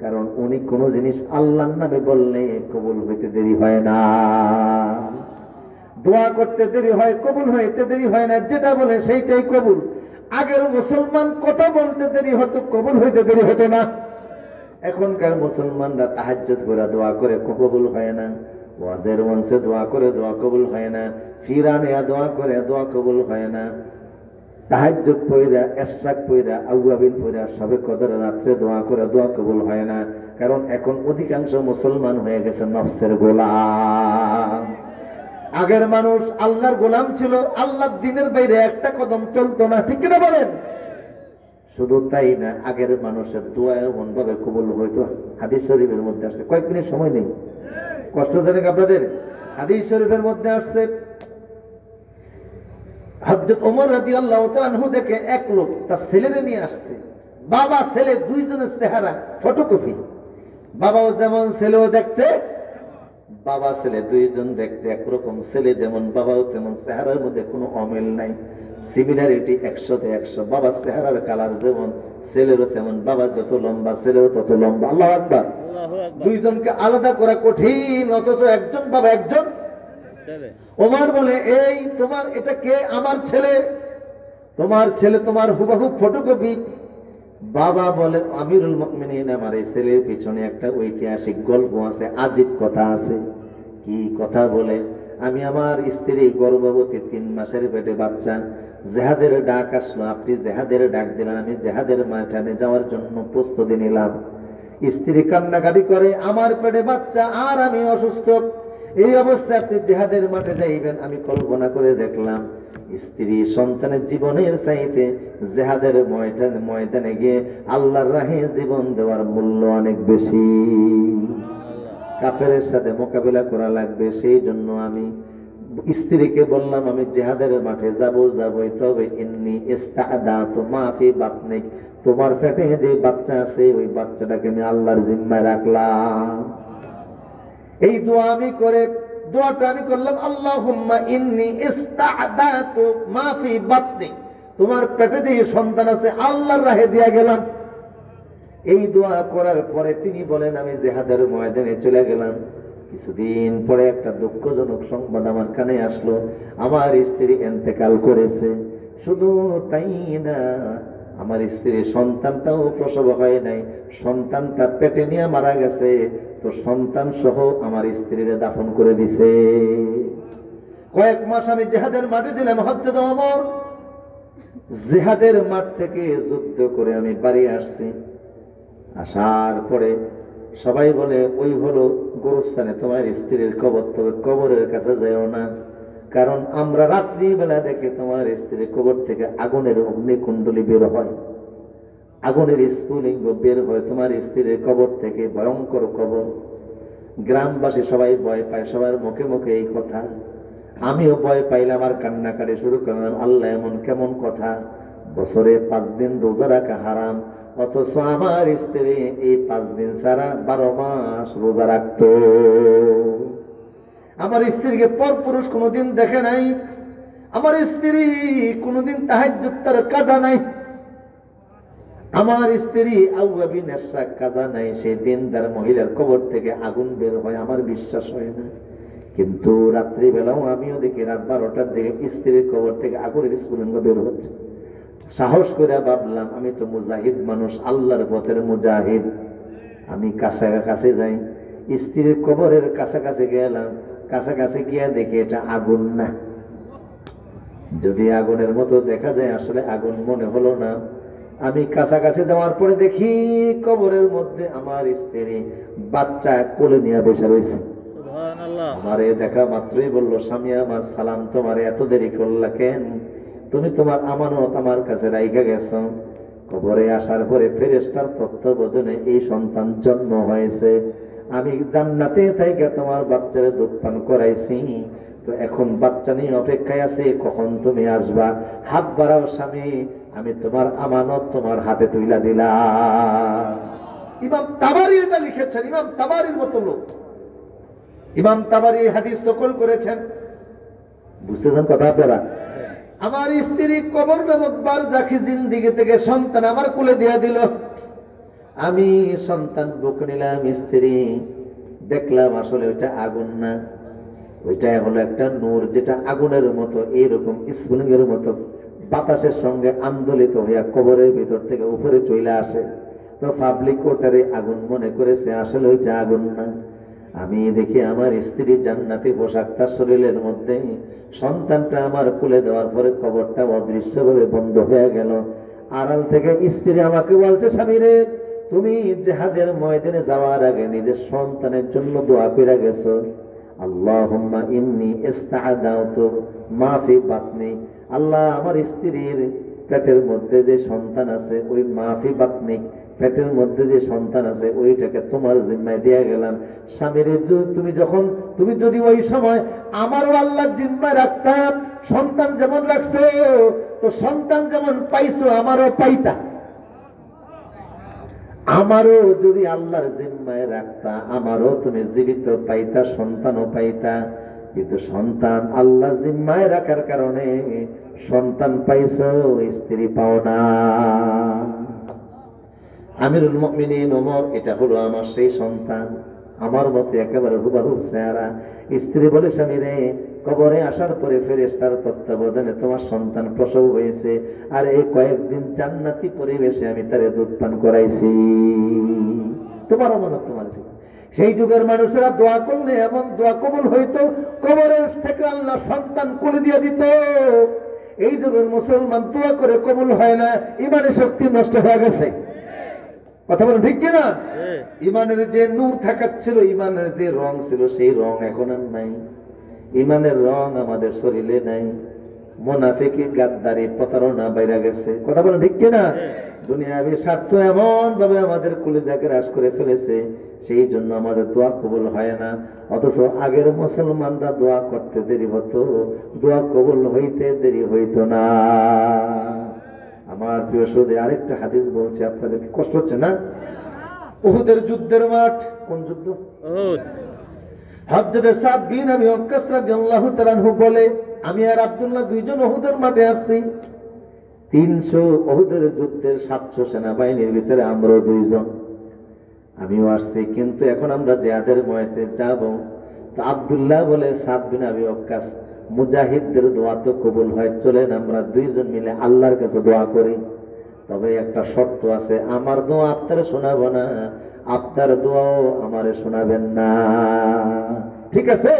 কারণ উনি কোন জিনিস আল্লাহর নামে বললে কবুল হইতে দেরি হয় না, দোয়া করতে দেরি হয়, কবুল হইতে দেরি হয় না, যেটা বলে সেইটাই কবুল। আগের মুসলমান কথা বলতে দেরি হতো, কবুল হইতে দেরি হতো না। এখনকার মুসলমানরা তাহাজ্জুদ করে দোয়া করে, কবুল হয় না। ওয়াজের মঞ্চে দোয়া করে, দোয়া কবুল হয় না। ফিরানে দোয়া করে, দোয়া কবুল হয় না। তাহাজ্জুদ পড়া, ইশরাক পড়া, আউয়াবিন পড়া, সবে কদর রাত্রে দোয়া করে, দোয়া কবুল হয় না। কারণ এখন অধিকাংশ মুসলমান হয়ে গেছে নফসের গোলাম। আগের মানুষ আল্লাহর গোলাম ছিল, আল্লাহর দ্বীনের বাইরে একটা কদম চলতো না, ঠিক কিনা বলেন? শুধু তাই না, আগের মানুষের দোয়া এমন ভাবে কবুল হইতো, হাদিস শরীফের মধ্যে আসছে, কয়েক মিনিট সময় নেই, কষ্টজনক আপনাদের। হাদিস শরীফের মধ্যে আসছে, হযরত ওমর রাদিয়াল্লাহু তাআলা আনহু দেখে এক লোক তার ছেলেদের নিয়ে আসছে। বাবা ছেলে দুইজনের চেহারা ফটোকপি, বাবাও যেমন ছেলেও দেখতে, বাবা ছেলে দুইজন দেখতে একরকম, ছেলে যেমন বাবাও তেমন, চেহারার মধ্যে কোনো অমিল নাই, সিমিলারিটি 100তে 100। বাবার চেহারার কালার যেমন, ছেলেরও তেমন, বাবা যত লম্বা ছেলেও তত লম্বা। আল্লাহু আকবার। দুইজনকে আলাদা করা কঠিন, অথচ একজন বাবা একজন ছেলে। ওমর বলে, এই তোমার এটা কে? আমার ছেলে। তোমার ছেলে তোমার হুবহু ফটোকপি। বাবা বলে, আমিরুল মুমিনিন, আমার এই ছেলের পিছনে একটা ঐতিহাসিক গল্প আছে, আজীব কথা আছে। কি কথা? বলে, আমি আমার স্ত্রী গর্ভবতী, 3 মাসের পেটে বাচ্চা, জেহাদের ডাক আসলো, আপনি জেহাদের ডাক দিলেন, আমি জেহাদের ময়দানে যাওয়ার জন্য প্রস্তুতি নিলাম। স্ত্রী কান্নাকাটি করে, আমার পেটে বাচ্চা আর আমি অসুস্থ, এই অবস্থায় আপনি জেহাদের মাঠে যাইবেন। আমি কল্পনা করে দেখলাম, স্ত্রী সন্তানের জীবনের চাইতে জেহাদের ময়দানে গিয়ে আল্লাহর রাহে জীবন দেওয়ার মূল্য অনেক বেশি, কাফেরের সাথে মোকাবিলা করা লাগবে। সেই জন্য আমি স্ত্রীকে বললাম, আমি জেহাদের মাঠে যাবই, তবে ইন্নী ইস্তাদাতু মা ফি বাতনিক, তোমার পেটে যে বাচ্চা আছে ওই বাচ্চাটাকে আমি আল্লাহর জিম্মায় রাখলাম। এই দোয়া আমি করে, দোয়াটা আমি করলাম, আল্লাহুম্মা ইন্নী ইস্তাদাতু মা ফি বাতনি, তোমার পেটে যে সন্তান আছে আল্লাহর রাহে দিয়া গেলাম। এই দোয়া করার পরে তিনি বলেন, আমি জেহাদের ময়দানে চলে গেলাম। কিছুদিন পরে একটা দুঃখজনক সংবাদ আমার কানে আসলো, আমার স্ত্রী ইন্তেকাল করেছে। শুধু তাই না, আমার স্ত্রীর সন্তানটাও প্রসব হয় নাই, সন্তানটা পেটে নিয়ে মারা গেছে, তো সন্তান সহ আমার স্ত্রীর দাফন করে দিছে। কয়েক মাস আমি জিহাদের মাঠে ছিলাম, হযরত ওমর জিহাদের মাঠ থেকে যুদ্ধ করে আমি বাড়ি আসছি। আসার পরে সবাই বলে ওই হলো গোরস্থানে তোমার স্ত্রীর কবর, তবে কবরের কাছে যাও না, কারণ আমরা রাত্রিবেলা দেখে তোমার স্ত্রীর কবর থেকে আগুনের অগ্নিকুণ্ডলী বের হয়, আগুনের স্ফুলিঙ্গ বের হয় তোমার স্ত্রীর কবর থেকে, ভয়ঙ্কর কবর। গ্রামবাসী সবাই ভয় পায়, সবার মুখে মুখে এই কথা। আমিও ভয় পাইলাম আর কান্নাকাটি শুরু করলাম, আল্লাহ এমন কেমন কথা, বছরে 5 দিন রোজা রাখা হারাম, অথচ আমার স্ত্রী এই 5 দিন ছাড়া 12 মাস রোজা রাখতো। আমার স্ত্রীকে পর পুরুষ কোনোদিন দেখে নাই, আমার স্ত্রী কোনোদিন তাহাজ্জুদ তার কাজা নাই, আমার স্ত্রী আউয়াবি নেশা কাজা নাই। সেই দিনদার মহিলার কবর থেকে আগুন বের হয়, আমার বিশ্বাস হয় না। কিন্তু রাত্রিবেলাও আমিও দেখি রাত 12টার দিকে স্ত্রীর কবর থেকে আগুনের স্ফুলিঙ্গ বের হচ্ছে। সাহস করে ভাবলাম আমি তো মুজাহিদ মানুষ, আল্লাহর পথের মুজাহিদ, আমি কাছাকাছি যাই। স্ত্রীর কবরের কাছাকাছি গেলাম, কাছাকাছি গিয়ে দেখি এটা আগুন না। যদি আগুনের মতো দেখা যায়, আসলে আগুন মনে হলো না। আমি কাছাকাছি যাওয়ার পরে দেখি কবরের মধ্যে আমার স্ত্রী বাচ্চা কোলে নিয়ে বসে রয়েছে। আমারে দেখা মাত্রই বলল, স্বামী আমার সালাম, তোমারে এত দেরি করলা কেন? তুমি তোমার আমানত আমার কাছে রাইখা গেছো। কবরে আসার পরে ফেরেশতার তত্ত্বাবধানে এই সন্তান জন্ম হয়েছে। আমি জান্নাতে থাইকা তোমার বাচ্চারে দুধ পান করাইছি, তো এখন বাচ্চা নিয়ে অপেক্ষায় আছে, কখন তুমি আসবা। হাত বাড়াও স্বামী, আমি তোমার আমানত তোমার হাতে তুইলা দিলাম। ইমাম তাবারি এটা লিখেছেন, ইমাম তাবারির মতো লোক। ইমাম তাবারি হাদিস নকল করেছেন, বুঝতেছেন কথা আপনারা? আমার স্ত্রী কবর নামক বারজাখি জিন্দেগি থেকে সন্তান আমার কোলে দিয়া দিল। আমি সন্তান বুক নিলাম, স্ত্রী দেখলাম আসলে ওইটা আগুন না, ওইটা হলো একটা নূর, যেটা আগুনের মতো এইরকম স্ফুলিঙ্গের মতো বাতাসের সঙ্গে আন্দোলিত হইয়া কবরের ভিতর থেকে উপরে চলে আসে। তো পাবলিক ওটারে আগুন মনে করেছে, আসলে ওইটা আগুন না। আমি দেখি আমার স্ত্রী জান্নাতি পোশাক তার শরীরের মধ্যে, সন্তানটা আমার কোলে দেওয়ার পরে কবরটা অদৃশ্যভাবে বন্ধ হয়ে গেল। আড়াল থেকে স্ত্রী আমাকে বলছে, স্বামী রে, তুমি জিহাদের ময়দানে যাওয়ার আগে নিজের সন্তানের জন্য দোয়া করে গেছো, আল্লাহুম্মা ইন্নী ইস্তাআদাতু মা ফি বাতনি, আল্লাহ আমার স্ত্রীর পেটের মধ্যে যে সন্তান আছে, ওই মা ফি বাতনি, পেটের মধ্যে যে সন্তান আছে ওইটাকে তোমার জিম্মায় দিয়ে গেলাম। স্বামীর তুমি যদি ওই সময় আমারও আল্লাহর জিম্মায় রাখতাম, সন্তান যেমন রাখছো, তো সন্তান যেমন পাইছো আমারও পাইতা। আমারও যদি আল্লাহর জিম্মায় রাখতা, আমারও তুমি জীবিত পাইতা, সন্তানও পাইতা। কিন্তু সন্তান আল্লাহর জিম্মায় রাখার কারণে সন্তান পাইছো, স্ত্রী পাও না। আমিরুল মুমিনিন ওমর, এটা হলো আমার সেই সন্তান, আমার মতে একেবারে হুবহু চেহারা। স্ত্রী বলে, স্বামী রে, কবরে আসার পরে ফেরেশতার তত্ত্বাবধানে তোমার সন্তান প্রসব হয়েছে, আর এই কয়েকদিন জান্নাতি পরিবেশে আমি তারে দুধ পান করাইছি। তোমার আমানত তোমার দিকে। সেই যুগের মানুষেরা দোয়া করলে এমন দোয়া কবুল হইতো, কবরের থেকে আল্লাহ সন্তান কোলে দিয়ে দিত। এই যুগের মুসলমান দোয়া করে কবুল হয় না, ইমানের শক্তি নষ্ট হয়ে গেছে। কথা বলেন ঠিক কিনা? ইমানের যে নূর থাকাচ্ছিল, ইমানের যে রং ছিল, সেই রং এখন আর নাই। ইমানের রং আমাদের শরীরে নাই। মুনাফিকি, গাদ্দারি, প্রতারণা বাইরে গেছে। কথা বলেন ঠিক কিনা? দুনিয়াবি স্বার্থ এমন ভাবে আমাদের কলিজাকে হ্রাস করে ফেলেছে, সেই জন্য আমাদের দোয়া কবুল হয় না। অথচ আগের মুসলমানরা দোয়া করতে দেরি হতো, দোয়া কবুল হইতে দেরি হইতো না। আমার প্রিয় সুদে আরেকটা হাদিস বলছে, আপনাদের কষ্ট হচ্ছে না? উহুদের যুদ্ধের মাঠ, কোন যুদ্ধ? উহুদ। হযরত সাদ বিন আবি ওয়াক্কাস রাদিয়াল্লাহু তাআলা আনহু বলে, আমি আর আব্দুল্লাহ দুইজন উহুদের মাঠে আসছি। 300 উহুদের যুদ্ধের 700 সেনাবাহিনীর ভিতরে আমরা দুইজন, আমিও আসছি, কিন্তু এখন আমরা জিহাদের ময়দানে যাব। তো আব্দুল্লাহ বলে, সাদ বিন আবি ওয়াক্কাস, মুজাহিদদের দোয়া তো কবুল হয়, চলেন আমরা দুইজন মিলে আল্লাহর কাছে দোয়া করি। তো তবে একটা শর্ত আছে, আমার দোয়া আপনারে শোনাবো না, আপনার দোয়াও আমারে শোনাবেন না। ঠিক আছে?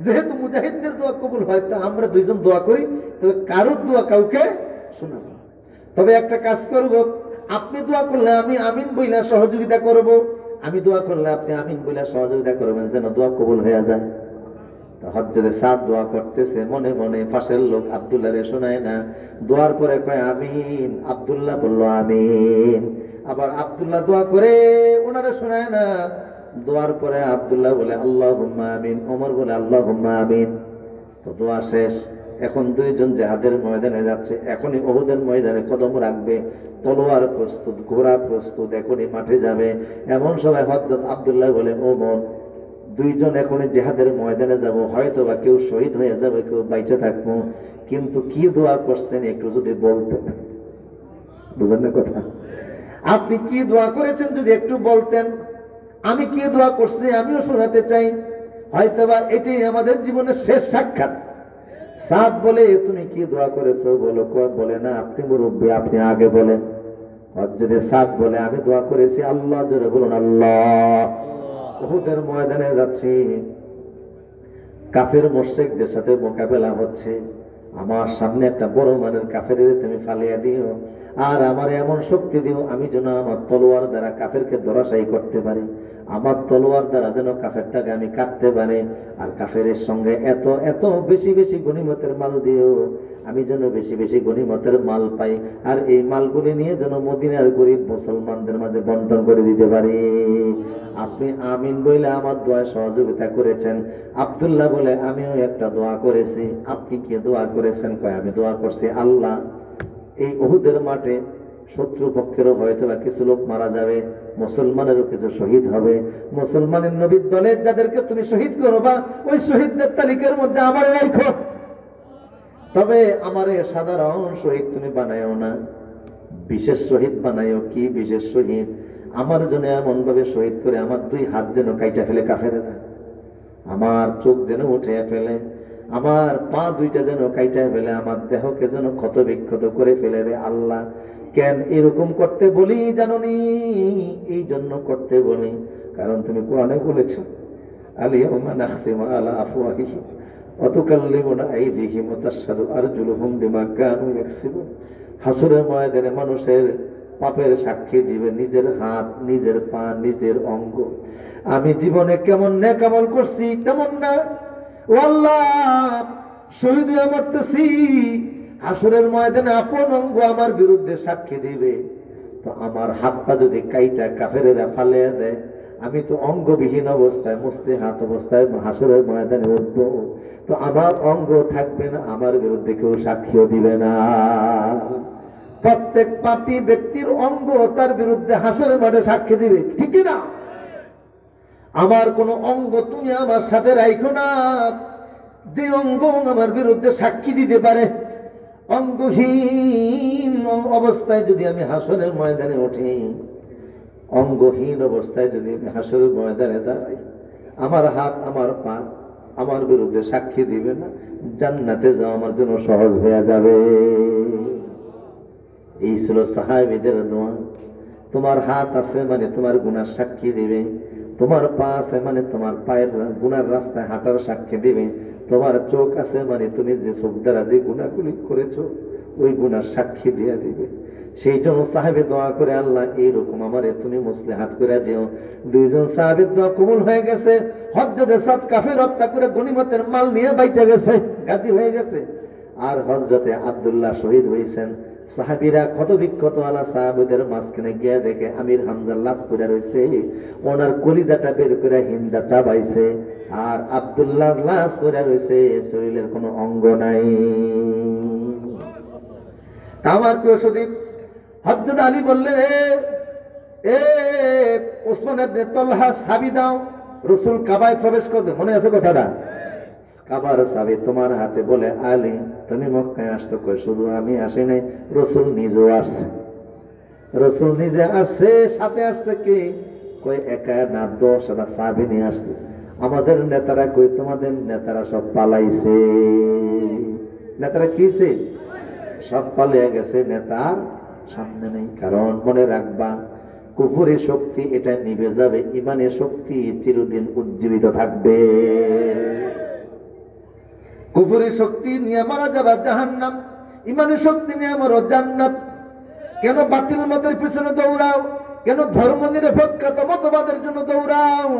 যেহেতু মুজাহিদদের দোয়া কবুল হয়, তা আমরা দুইজন দোয়া করি, তবে কারোর দোয়া কাউকে শোনাবো। তবে একটা কাজ করব, আপনি দোয়া করলে আমি আমিন বইলা সহযোগিতা করব, আমি দোয়া করলে আপনি আমিন বইলা সহযোগিতা করবেন, যেন দোয়া কবুল হয়ে যায়। হযরতে সাদ দোয়া করতেছে মনে মনে, পাশের লোক আব্দুল্লাহ রে শোনায় না, দোয়ার পরে কয় আমিন, আব্দুল্লাহ বলল আমিন। আবার আব্দুল্লাহ দোয়া করে ওনারে শোনায় না, দোয়ার পরে আব্দুল্লাহ বলে আল্লাহুম্মা আমিন, ওমর বলে আল্লাহুম্মা আমিন। তো দোয়া শেষ। এখন দুইজন জিহাদের ময়দানে যাচ্ছে, এখনই উহুদের ময়দানে কদম রাখবে, তলোয়ার প্রস্তুত, ঘোড়া প্রস্তুত, এখনই মাঠে যাবে। এমন সময় হযরত আব্দুল্লাহ বলে ওমর, দুইজন এখনই জিহাদের ময়দানে যাব, হয়তো বা কেউ শহীদ হয়ে যাবে, কেউ বাইচে থাকবো, কিন্তু কি দোয়া করছেন একটু যদি বলতেন। বুঝলেন না কথা? আপনি কি দোয়া করেছেন যদি একটু বলতেন, আমি কি দোয়া করছি আমিও শোনাতে চাই। হয়তোবা এটাই আমাদের জীবনের শেষ সাক্ষাৎ। সাদ বলে তুমি কি দোয়া করেছো বলো। বলে না, আপনি মুরব্বী, আপনি আগে বলেন। হযরত সাদ বলে আমি দোয়া করেছি আল্লাহ, জোরে বলুন আল্লাহ। উহুদের ময়দানে যাচ্ছি, কাফের মুশরিকদের সাথে মোকাবেলা হচ্ছে, আমার সামনে একটা বড় মানের কাফেরের তুমি ফালিয়ে দিও, আর আমার এমন শক্তি দিও আমি যেন আমার তলোয়ার দ্বারা কাফেরকে ধরাশায়ী করতে পারি, আমার তলোয়ার দ্বারা যেন কাফেরটাকে আমি কাটতে পারি, আর কাফেরের সঙ্গে এত এত বেশি বেশি গনিমতের মাল দিও, আমি যেন বেশি বেশি গনিমতের মাল পাই, আর এই মালগুলি নিয়ে যেন মদিনার গরিব মুসলমানদের মাঝে বন্টন করে দিতে পারি। আপনি আমিন বলে আমার দোয়া সহযোগিতা করেছেন। আব্দুল্লাহ বলে আমিও একটা দোয়া করেছি। আপনি কি দোয়া করেছেন? কয় আমি দোয়া করছি আল্লাহ, এই উহুদের মাঠে শত্রু পক্ষেরও হয়তো বা কিছু লোক মারা যাবে, মুসলমানেরও কিছু শহীদ হবে, মুসলমানের নবীর দলের যাদেরকে তুমি শহীদ করবা ওই শহীদদের তালিকার মধ্যে আমার রাখো, তবে আমার সাধারণ শহীদ তুমি বানাইও না, বিশেষ শহীদ বানাইও। কি বিশেষ শহীদ? আমার জন্য এমন ভাবে শহীদ করে আমার দুই হাত যেন কাইটা ফেলে কাফেরেরা, আমার চোখ যেন উঠে ফেলে, আমার পা দুইটা যেন কাইটা ফেলে, আমার দেহকে যেন ক্ষত বিক্ষত করে ফেলে রে আল্লাহ। কেন এরকম করতে বলি জানোনি? এই জন্য করতে বলি, কারণ তুমি কোরআনে বলেছো আলিয়াউমা নাখতিমু আলা আফওয়াহিহিম ওয়া তুকাল্লিমুনা আইদিহিম ওয়া তাশহাদু আরজুলুহুম বিমা কানু ইয়াকসিবুন। হাসরের ময়দানে মানুষের পাপের সাক্ষী দিবে নিজের হাত, নিজের পা, নিজের অঙ্গ। আমি জীবনে কেমন নেক আমল করছি তেমন না, ও আল্লাহ শহীদ হয়ে মরতেছি, হাসরের ময়দানে আপন অঙ্গ আমার বিরুদ্ধে সাক্ষী দিবে, তো আমার হাত পা যদি কাইটা কাফেরেরা ফালিয়ে দেয়, আমি তো অঙ্গবিহীন অবস্থায়, মুস্তিহাত অবস্থায় হাসরের ময়দানে উঠবো, তো আমার অঙ্গ থাকবে না, আমার বিরুদ্ধে কেউ সাক্ষীও দিবে না। প্রত্যেক পাপী ব্যক্তির অঙ্গ তার বিরুদ্ধে হাসরের মাঠে সাক্ষী দিবে, ঠিক না? আমার কোন অঙ্গ তুমি আমার সাথে রাখো না যে অঙ্গ আমার বিরুদ্ধে সাক্ষী দিতে পারে। অঙ্গহীন অবস্থায় যদি আমি হাসরের ময়দানে উঠি, অঙ্গহীন অবস্থায় যদি আমি হাসরের ময়দানে দাঁড়াই, আমার হাত আমার পা আমার বিরুদ্ধে সাক্ষী দিবে না, জান্নাতে যাওয়া আমার জন্য সহজ হয়ে যাবে। এই ছিল সাহাবীদের দোয়া। তোমার হাত আছে মানে তোমার গুনার সাক্ষী দিবে, তোমার পা আছে মানে তোমার পায়ের গুনার রাস্তায় হাঁটার সাক্ষী দিবে, তোমার চোখ আছে মানে তুমি যে চোখ দ্বারা যে গুনাহগুলি করেছো ওই গুনার সাক্ষী দিয়ে দিবে। সেই জন্য সাহাবী দোয়া করে আল্লাহ এইরকম আমারে তুমি মুসলিহাত করে দিও। দুইজন সাহাবীর দোয়া কবুল হয়ে গেছে। হযরত সাদ কাফের হত্যা করে গনিমতের মাল নিয়ে বাইচা গেছে, গাজী হয়ে গেছে, আর হযরতে আব্দুল্লাহ শহীদ হয়েছেন। সাহাবীরা ক্ষত বিক্ষত আলা সাহাবীদের মাঝখানে গিয়ে দেখে আমির হামজা লাশ পড়ে রয়েছে, ওনার কলিজাটা বের করে হিন্দা চাবাইছে, আর আব্দুল্লাহ লাশ পড়ে রয়েছে, শরীরের কোনো অঙ্গ নাই। আমার প্রিয় সদীপ হযরত আলী বললেন, এ ওসমান ইবনে তালহা চাবি দাও, রাসূল কাবায় প্রবেশ করবে। মনে আছে কথাটা? কাবার চাবি তোমার হাতে। বলে আলী তুমি মক্কায় আসছো কই? শুধু আমি আসি নাই, রাসূল নিজেও আসছে। রাসূল নিজে আসছে, সাথে আসছে কি? কই একা না, 10টা চাবি নিয়ে আসছে। আমাদের নেতারা কই? তোমাদের নেতারা সব পালাইছে। নেতারা কিছে? সব পালিয়ে গেছে, নেতার সামনে নেই। কারণ মনে রাখবা, কুফরের শক্তি এটা নিভে যাবে, ইমানের শক্তি চিরদিন উজ্জীবিত থাকবে। কুফরের শক্তি নিয়ে মারা যাবে জাহান্নাম, ইমানের শক্তি নিয়ে মারো জান্নাত। কেন বাতিল মতের পিছনে দৌড়াও? কেন ধর্ম নিরপেক্ষতা মতবাদের জন্য দৌড়াও?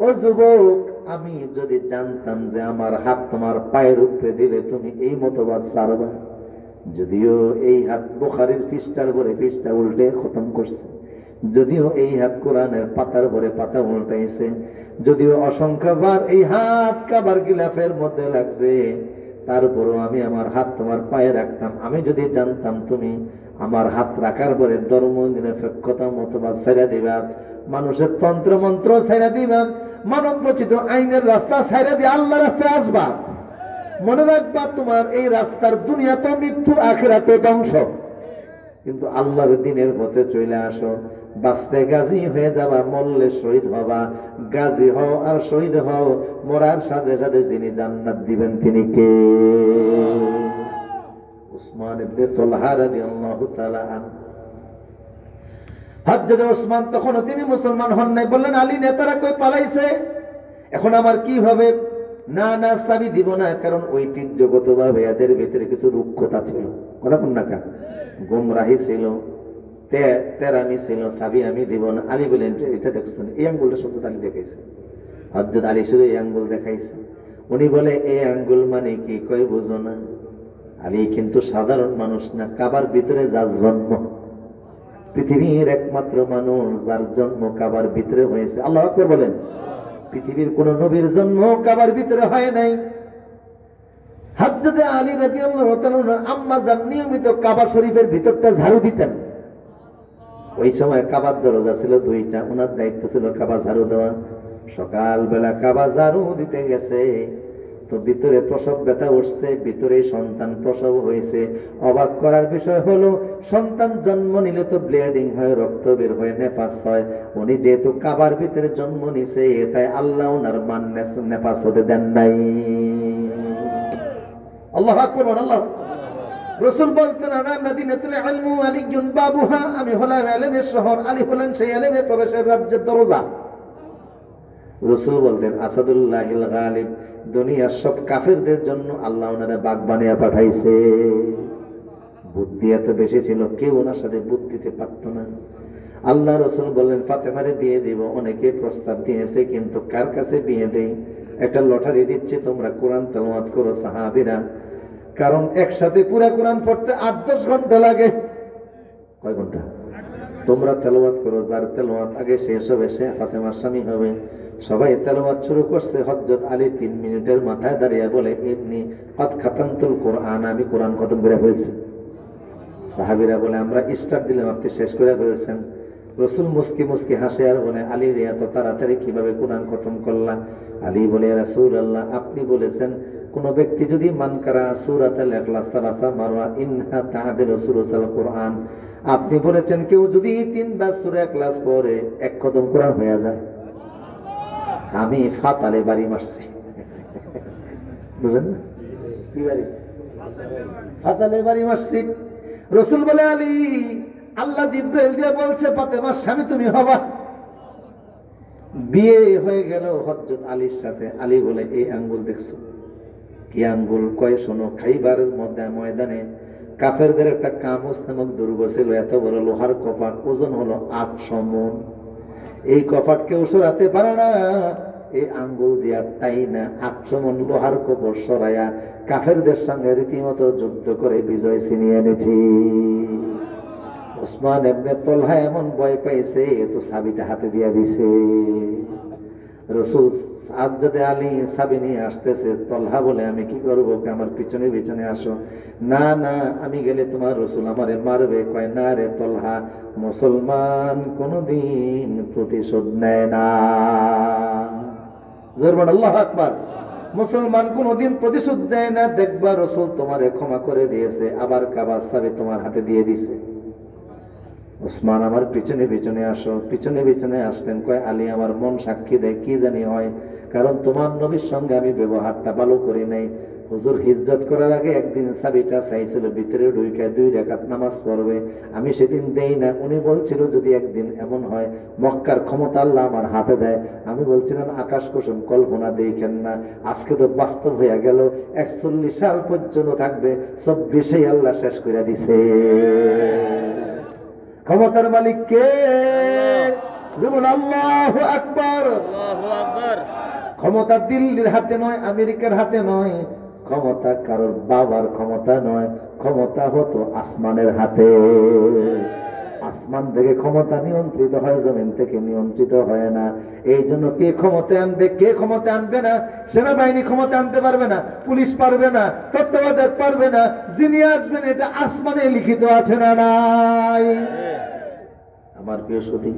ও যুবক, আমি যদি জানতাম যে আমার হাত তোমার পায়ের উপরে দিলে তুমি এই মতবাদ ছাড়বা। যদিও এই হাত বুখারীর পৃষ্ঠার পরে পৃষ্ঠা উল্টে খতম করছে, যদিও এই হাত কোরআনের পাতার পরে পাতা উল্টাইছে, যদিও অসংখ্যবার এই হাত কাবার গিলাফের মধ্যে লাগছে, তারপরও আমি আমার হাত তোমার পায়ে রাখতাম। আমি যদি জানতাম তুমি আমার হাত রাখার পরে ধর্ম নিরপেক্ষতা মতবাদ ছেড়ে দিবা, মানুষের তন্ত্র মন্ত্র ছেড়ে দিবা, মানব রচিত আইনের রাস্তা ছেড়ে দিয়ে আল্লাহর রাস্তায় আসবা, মনে রাখবা তোমার এই রাস্তার দুনিয়া তো মৃত্যু, আখিরাতে ধ্বংস। কিন্তু আল্লাহর দিনের পথে চলে আসো, বাঁচতে গাজী হয়ে যাবা, মরলে শহীদ হবা। গাজী হও আর শহীদ হও, মরার সাথে সাথে যিনি জান্নাত দিবেন তিনি কে? উসমান ইবনে তালহা রাদিয়াল্লাহু তাআলা আনহু। হযরত উসমান তখনও তিনি মুসলমান হন নাই। বললেন, আলী নেতারা কই পালাইছে, এখন আমার কি হবে? না না, চাবি দিব না, কারণ ঐতিহ্যগতভাবে এদের ভিতরে কিছু রুক্ষতা ছিল, কথা কোন না কা, গুমরাহি ছিল, তেরামি ছিল, চাবি আমি দিব না। আলী বলেন, এটা দেখছেন এই আঙ্গুলটা সত্যি আলী দেখাইছে। হযরত আলী শুধু এই আঙ্গুল দেখাইছে। উনি বলে, এই আঙ্গুল মানে কি? কই বুঝো না? আলী কিন্তু সাধারণ মানুষ না, কাবার ভিতরে যার জন্ম, পৃথিবীর একমাত্র মানুষ যার জন্ম কাবার ভিতরে হয়েছে। আল্লাহু আকবার বলেন। পৃথিবীর কোন নবীর জন্ম কাবার ভিতরে হয় নাই। হযরত আলী রাদিয়াল্লাহু তাআলা আম্মা জান নিয়মিত কাবা শরীফের ভিতরটা ঝাড়ু দিতেন। ওই সময় কাবার দরজা ছিল দুইটা, ওনার দায়িত্ব ছিল কাবা ঝাড়ু দেওয়া। সকালবেলা কাবা ঝাড়ু দিতে গেছে, তো ভিতরে প্রসব ব্যথা উঠছে, ভিতরে সন্তান প্রসব হয়েছে। অবাক করার বিষয় হলো, সন্তান জন্ম নিলে তো ব্লিডিং হয়, রক্ত বের হয়, নেফাস হয়। উনি যেহেতু কাবার ভিতরে জন্ম নিছে, তাই আল্লাহ ওনার মান নেফাস হতে দেন নাই। আল্লাহু আকবার, আল্লাহ। রাসূল বলতেন, আনা মদিনাতুল ইলমি আলিয়ুন বাবুহা, আমি হলাম ইলমের শহর, আলী হলেন সেই ইলমের প্রবেশের রাজ্যের দরজা। রাসূল বলতেন, আসাদুল্লাহিল গালিব, দুনিয়ার সব কাফেরদের জন্য আল্লাহ ওনারে বাগ বানিয়ে পাঠাইছে। বুদ্ধি এত বেশি ছিল, কেউ ওনার সাথে বুদ্ধি দিতে পারত না। আল্লাহ রাসূল বললেন, ফাতেমারে বিয়ে দিব। অনেকে প্রস্তাব দিয়েছে, কিন্তু কার কাছে বিয়ে দেই? একটা লটারি দিচ্ছে, তোমরা কোরআন তেলাওয়াত করো সাহাবীরা, কারণ একসাথে পুরা কোরআন পড়তে 8-10 ঘন্টা লাগে। কয় ঘন্টা? তোমরা তেলাওয়াত করো, যার তেলাওয়াত আগে শেষ হবে সে ফাতেমার স্বামী হবে। সবাই তেলাওয়াত শুরু করছে। হযরত আলী 3 মিনিটের মাথায় দাঁড়িয়ে বলে, ইন্নী কদ খাতামতুল কোরআন, আমি কোরআন খতম করে ফেলছি। সাহাবীরা বলে, আমরা স্টার্ট দিলাম, আপনি শেষ করে ফেলেছেন। রাসূল মুস্কি মুস্কি হাসে আর বলে, আলী রে, এত তাড়াতাড়ি কিভাবে কোরআন খতম করলা? আলী বলে, রাসূলুল্লাহ, আপনি বলেছেন কোন ব্যক্তি যদি মানকারা সূরাতুল ইখলাস সালাসা মাররা ইনহা তা'দিলু সুলুসাল কোরআন, আপনি বলেছেন কেউ যদি 3 বার সূরা ইখলাস পড়ে 1 খতম কোরআন হয়ে যায়। আমি ফাতালে বাড়ি মারছি, বুঝেন না? কি বাড়ি? ফাতালে বাড়ি মারছি। রাসূল বলে, আলী, আল্লাহ জিবরাইল দিয়ে বলছে ফাতেমার স্বামী তুমি হবা। বিয়ে হয়ে গেল হযরত আলীর সাথে। আলী বলে, এই আঙ্গুল দেখছো? কি আঙ্গুল? কয়, শোনো, খাইবারের ময়দানে কাফেরদের একটা কামুস নামক দুর্গ ছিল, এত বড় লোহার কপাট, ওজন হলো 800 মণ। এই কপাট কেউ সরাতে পারে না। এই আঙ্গুল দিয়া তাই না 800 মণ লোহার কপাট সরাইয়া কাফেরদের সঙ্গে রীতিমতো যুদ্ধ করে বিজয় ছিনিয়ে এনেছি। উসমান ইবনে তালহা এমন ভয় পাইছে, তো চাবিটা হাতে দিয়ে দিছে। রাসূল হযরত আলী চাবি নিয়ে আসতেছে। তালহা বলে, আমি কি করবো? আমার পিছনে পিছনে আসো। না না, আমি গেলে তোমার রাসূল আমারে মারবে। কয়, না রে তালহা, মুসলমান কোনদিন প্রতিশোধ নেয় না। জোরবান আল্লাহু আকবার। মুসলমান কোনদিন প্রতিশোধ দেয় না। দেখবা রাসূল তোমারে ক্ষমা করে দিয়েছে, আবার কাবার চাবি তোমার হাতে দিয়ে দিছে। উসমান, আমার পিছনে পিছনে আসো। পিছনে পিছনে আসলেন। কয়, আলী, আমার মন সাক্ষী দেয়, কি জানি হয়, কারণ তোমার নবীর সঙ্গে আমি ব্যবহারটা ভালো করি নাই। হুজুর হিজরত করার আগে একদিন চাবিটা চাইছিল ভিতরে ঢুকে 2 রাকাত নামাজ পড়বে, আমি সেদিন দেই না। উনি বলছিল যদি একদিন এমন হয় মক্কার ক্ষমতা আল্লাহ আমার হাতে দেয়, আমি বলছিলাম আকাশ কুসুম কল্পনা দেখেন না, আজকে তো বাস্তব হয়ে গেল। 41 সাল পর্যন্ত থাকবে, 24 আল্লাহ শেষ করে দিছে। ক্ষমতার মালিক কে? যেমন আল্লাহু আকবার। ক্ষমতা দিল্লির হাতে নয়, আমেরিকার হাতে নয়, ক্ষমতা কারোর বাবার ক্ষমতা নয়, ক্ষমতা হতো আসমানের হাতে। আসমান থেকে ক্ষমতা নিয়ন্ত্রিত হয়, জমিন থেকে নিয়ন্ত্রিত হয় না। এই জন্য কে ক্ষমতা আনবে, কে ক্ষমতা আনবে না? সেনাবাহিনী ক্ষমতা আনতে পারবে না, পুলিশ পারবে না, তত্ত্বাবধায়ক পারবে না, যিনি আসবেন এটা আসমানে লিখিত আছে না নাই? আমার প্রিয় সুধী,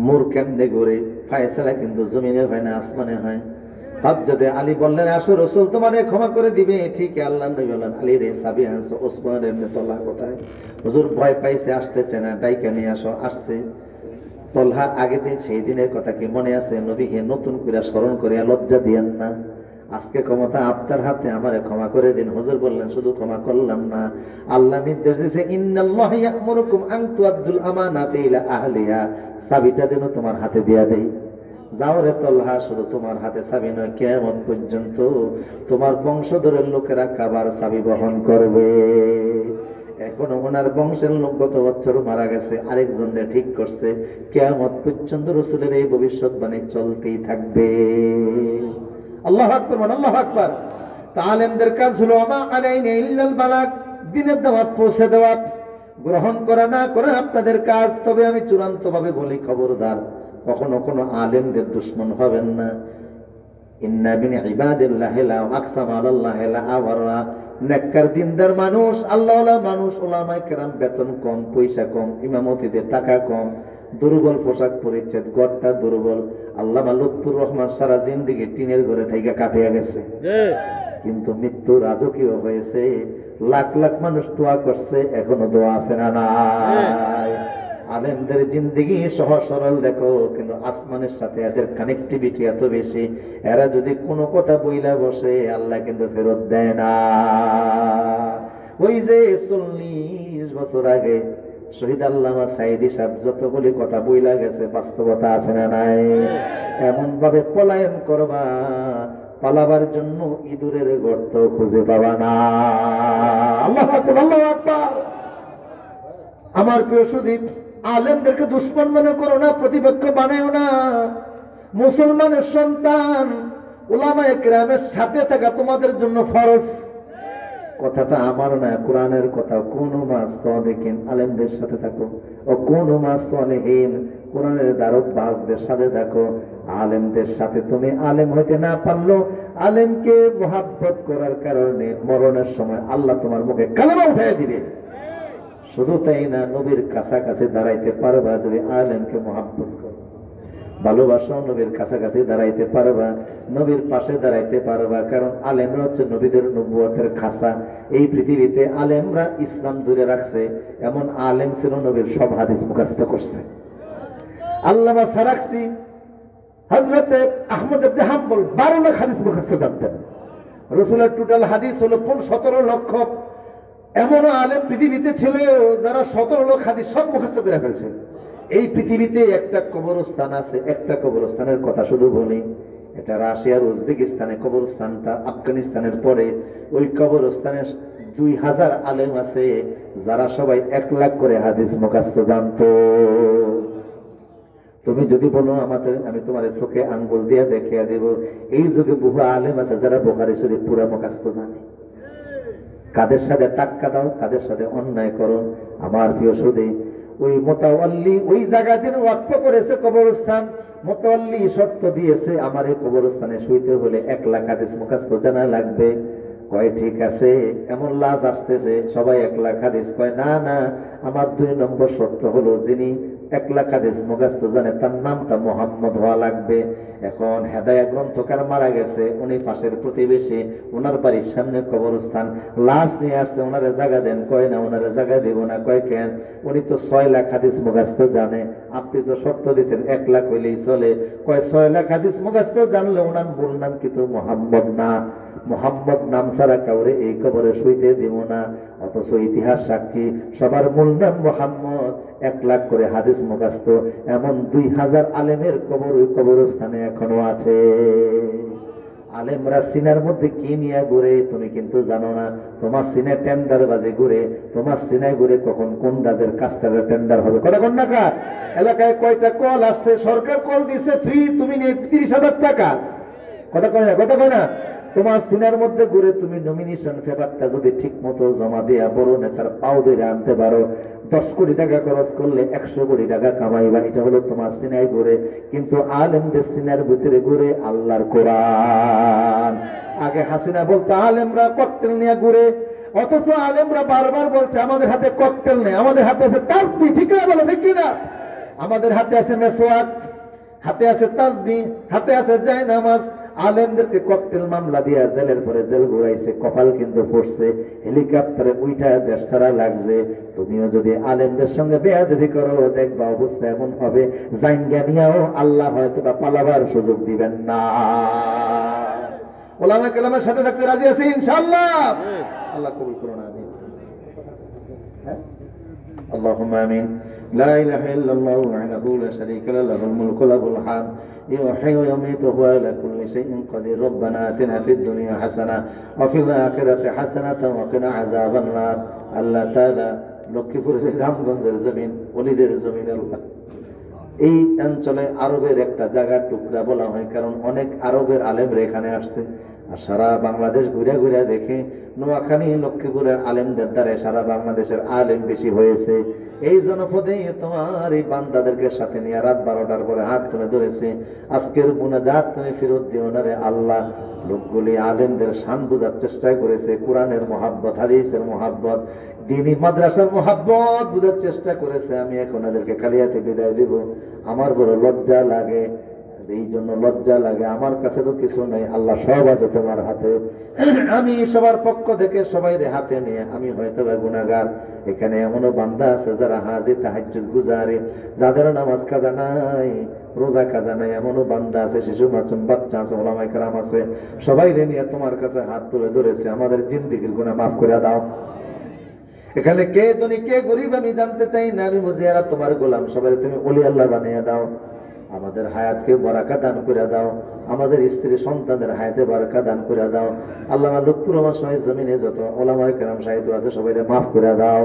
মোর কেমনে ঘুরে ফায়সালা কিন্তু জমিনে হয় না, আসমানে হয়। হযরতে আলী বললেন, আসো রাসূল তোমারে ক্ষমা করে দিবে। ঠিক আল্লাহ নবী বললেন, আলী রে সাবি আনছো, ওসমান ইবনে তালহা কোথায়? হুজুর ভয় পাইছে, আসতেছে না, ডাইকা নিয়ে আসো। আসছে তালহা। আগের দিন সেই দিনের কথা কি মনে আছে? নবীকে নতুন করে স্মরণ করে লজ্জা দিয়েন না, আজকে ক্ষমতা আপনার হাতে, আমারে ক্ষমা করে দিন। হুজুর বললেন, শুধু ক্ষমা করলাম না, আল্লাহ নির্দেশ দিয়েছে ইন্নাল্লাহা ইয়া'মুরুকুম আন তুআদ্দুল আমানাতি ইলা আহলিহা, চাবিটা যেন তোমার হাতে দিয়া দেই। যাও রে তালহা, শুধু তোমার হাতে চাবি নয়, কিয়ামত পর্যন্ত তোমার বংশধরের লোকেরা কাবার চাবি বহন করবে। এখনো ওনার বংশের লোক গত বছর মারা গেছে, আরেকজনে ঠিক করছে, কিয়ামত পর্যন্ত রাসূলের এই ভবিষ্যৎবাণী চলতেই থাকবে। আল্লাহু আকবার, আল্লাহু আকবার। আলেমদের কাজ হলো আমা আলাইনা ইল্লাল বালাগ, দ্বীনের দাওয়াত পৌঁছে দেওয়া, গ্রহণ করা না করা আপনাদের কাজ। তবে আমি চূড়ান্ত ভাবে বলি, খবরদার কখনো কোনো আলেমদের দুশমন হবেন না। ইন্না মিন ইবাদিল্লাহি লা আকসাম আলাল্লাহি লা আওয়ারা, নেককার দিনদার মানুষ, আল্লাহওয়ালা মানুষ, উলামায়ে কেরাম বেতন কম, পয়সা কম, ইমামতিতে টাকা কম, দুর্বল পোশাক পরিচ্ছদ, ঘরটা দুর্বল। আল্লামা লুৎফুর রহমান সারা জিন্দেগি টিনের ঘরে থেকে কাটিয়ে গেছে, কিন্তু মৃত্যু রাজকীয় হয়েছে। লাখ লাখ মানুষ দোয়া করছে, এখনো দোয়া আছে না নাই? আলেমদের জিন্দেগি সহজ সরল দেখো, কিন্তু আসমানের সাথে এদের কানেক্টিভিটি এত বেশি, এরা যদি কোনো কথা বইলা বসে আল্লাহ কিন্তু ফেরত দেয় না। ওই যে 40 বছর আগে শহীদ আল্লামা সাইদি সাহেব যতগুলি কথা বইলা গেছে, বাস্তবতা আছে না নাই? এমন ভাবে পলায়ন করবা, পালাবার জন্য ইঁদুরের গর্ত খুঁজে পাবা না। আল্লাহু আকবার, আল্লাহু আকবার। আমার প্রিয় সুধী, আলেমদেরকে দুশমন মনে করো না, প্রতিপক্ষ বানায়ও না। মুসলমানের সন্তান উলামায়ে কেরামের সাথে থাকা তোমাদের জন্য ফরজ। কথাটা আমার না, কোরআনের কথা। কুনু মা সাদিকিন, আলেমদের সাথে থাকো। ও কুনু মা সালিহিন, কোরআনের ধারক বাহকদের সাথে থাকো। আলেমদের সাথে তুমি আলেম হইতে না পারলো, আলেমকে মুহাব্বত করার কারণে মরণের সময় আল্লাহ তোমার মুখে কালেমা উঠাইয়া দিবে। শুধু তাই না, নবীর কাছাকাছি দাঁড়াইতে পারবা যদি আলেমকে মুহাব্বত করো, ভালোবাসো, নবীর কাছাকাছি দাঁড়াইতে পারবা, নবীর পাশে দাঁড়াইতে পারবা। কারণ আলেমরা হচ্ছে নবীদের নবুয়তের খাসা। এই পৃথিবীতে আলেমরা ইসলাম ধরে রাখছে, এমন আলেম ছিল নবীর সব হাদিস মুখস্থ করছে। আল্লামা সারাকসি, হযরতে আহমদ ইবনে হাম্বল 12 লাখ হাদিস মুখস্থ জানতেন। রাসূলের টোটাল হাদিস হলো 17 লক্ষ। এমন আলেম পৃথিবীতে ছিল যারা 17 লক্ষ হাদিস সব মুখস্থ করে ফেলছে। এই পৃথিবীতে একটা কবরস্থান আছে, একটা কবরস্থানের কথা শুধু বলি, এটা রাশিয়ার উজবেকিস্তানে কবরস্থানটা, আফগানিস্তানের পরে ওই কবরস্থানে 2000 আলেম আছে যারা সবাই 1 লাখ করে হাদিস মুখস্থ জানতো। তুমি যদি বলো আমি তোমার চোখে আঙ্গুল দিয়ে দেখিয়ে দেব, এই যুগে বহু আলেম আছে যারা বুখারী শরীফ পুরা মুখস্থ জানে। কাদের সাথে টাক্কা দাও, কাদের সাথে অন্যায় করো। আমার প্রিয় সুধী, ওই মুতাওয়াল্লি ওই জায়গা যেন ওয়াকফ করেছে কবরস্থান, মুতাওয়াল্লি শর্ত দিয়েছে আমার এই কবরস্থানে শুইতে হলে 1 লাখ হাদিস মুখস্থ জানা লাগবে। কয় ঠিক আছে, এমন লাশ আসতেছে সবাই 1 লাখ হাদিস, কয় না না, আমার 2 নম্বর শর্ত হলো যিনি 1 লাখ হাদিস মুখস্থ জানে, তার নামটা মোহাম্মদ হওয়া লাগবে। এখন হেদায়া গ্রন্থকার মারা গেছে, উনি পাশের প্রতিবেশী, ওনার বাড়ির সামনে কবরস্থান, লাশ নিয়ে আসছে, ওনারে জায়গা দেন, কয় না ওনারে জায়গা দিব না, কয় কেন, উনি তো 6 লাখ হাদিস মুখস্থ জানে, আপনি তো শর্ত দিচ্ছেন 1 লাখ হইলেই চলে, কয় 6 লাখ হাদিস মুখস্থ জানলে ওনার মূল নাম কিন্তু মোহাম্মদ না, মোহাম্মদ নাম ছাড়া কাউরে এই কবরে শুইতে দিব না। অথচ ইতিহাস সাক্ষী সবার মূল নাম মোহাম্মদ, 1 লাখ করে হাদিস মুখস্থ, এমন 2000 আলেমের কবর ওই কবরস্থানে এখনো আছে। আলেমরা সিনার মধ্যে কি নিয়ে ঘুরে তুমি কিন্তু জানো না। তোমার সিনে টেন্ডার বাজে ঘুরে, তোমার সিনায় ঘুরে কখন কোন রাজের কাছ থেকে টেন্ডার হবে। কথা কোন টাকা এলাকায় কয়টা কল আসছে, সরকার কল দিছে ফ্রি, তুমি নিয়ে 30,000 টাকা। কথা কয় না, কথা কয় না। তোমার সিনার মধ্যে ঘুরে তুমি নমিনেশন পেপারটা যদি ঠিক মতো জমা দিয়া বড় নেতার পাও ধরে আনতে পারো, 10 কোটি টাকা খরচ করলে 100 কোটি টাকা কামাইবা, এটা হলো তোমার সিনায় ঘুরে। কিন্তু আলেমদের সিনার ভিতরে ঘুরে আল্লাহর কোরআন। আগে হাসিনা বলতো আলেমরা ককটেল নিয়ে ঘুরে, অথচ আলেমরা বারবার বলছে আমাদের হাতে ককটেল নেই, আমাদের হাতে আছে তাসবিহ। ঠিক না বলো, ঠিক না? আমাদের হাতে আছে মেসওয়াক, হাতে আছে তাসবিহ, হাতে আছে জায়নামাজ। আলেমদেরকে ককটেল মামলা দিয়া জেলের পরে জেল ঘুরাইছে, কপাল কিন্তু পড়ছে, হেলিকপ্টারে উইঠা দেশ ছাড়া লাগছে। তুমিও যদি আলেমদের সঙ্গে বেয়াদবি করো, দেখবা অবস্থা এমন হবে, জাইঙ্গা নিয়েও আল্লাহ হয়তো বা পালাবার সুযোগ দিবেন না। ওলামা কেলামের সাথে থাকতে রাজি আছি ইনশাআল্লাহ। আল্লাহ কবুল করুন, আমিন। আল্লাহুম্মা আমিন। লা ইলাহা ইল্লাল্লাহু ওয়াহদাহু লা শারীকা লাহু লাহুল মুলকু ওয়া লাহুল হামদ يحيي ويميت وهو على كل شيء قدير ربنا آتنا في الدنيا حسنة وفي الآخرة حسنة وقنا عذاب النار। আল্লাহ তাআলা লক্ষ্মীপুরের রামগঞ্জের জমিন, ওলিদের জমিন, এই অঞ্চলে আরবের একটা জায়গার টুকরা বলা হয়, কারণ অনেক আরবের আলেমরা এখানে আসছে। আর সারা বাংলাদেশ ঘুরে ঘুরে দেখে নোয়াখালী লক্ষ্মীপুরের আলেমদের দ্বারা সারা বাংলাদেশের আলেম বেশি হয়েছে। এই জনপদে তোমার এই বান্দাদেরকে সাথে নিয়ে রাত 12টার পরে হাত তুলে ধরেছে, আজকের মুনাজাত তুমি ফেরত দিও না রে আল্লাহ। লোকগুলি আলেমদের শান বোঝার চেষ্টা করেছে, কোরআনের মহাব্বত, হাদিসের মহাব্বত, দ্বীনি মাদ্রাসার মহাব্বত বোঝার চেষ্টা করেছে। আমি এখন এদেরকে কালিয়াতে বিদায় দিব, আমার বড় লজ্জা লাগে। এই জন্য লজ্জা লাগে, আমার কাছে তো কিছু নেই, আল্লাহ সব আছে তোমার হাতে। আমি সবার পক্ষ থেকে সবাই হাতে নিয়ে, আমি হয়তো গুনাহগার, এখানে এমনও বান্দা আছে যারা হাজির তাহাজ্জুদ গুজারে, যাদের নামাজ কাজা নাই, রোজা কাজা নাই, এমনও বান্দা আছে, শিশু মাসুম বাচ্চা আছে, ওলামায়ে কেরাম আছে, সবাই নিয়ে তোমার কাছে হাত তুলে ধরেছে, আমাদের জিন্দেগির গুনাহ মাফ করে দাও। এখানে কে ধনী কে গরিব আমি জানতে চাই না, আমি বুঝি এরা তোমার গোলাম, সবাই তুমি ওলি আল্লাহ বানিয়ে দাও। আমাদের হায়াতকে বারাকা দান করে দাও, আমাদের স্ত্রী সন্তানদের হায়াতে বারাকা দান করে দাও। আল্লাহ লক্ষ্মীপুর আমার সবাই জমিনে যত ওলামায়ে কেরাম সাহিত্য আছে সবাই মাফ করে দাও।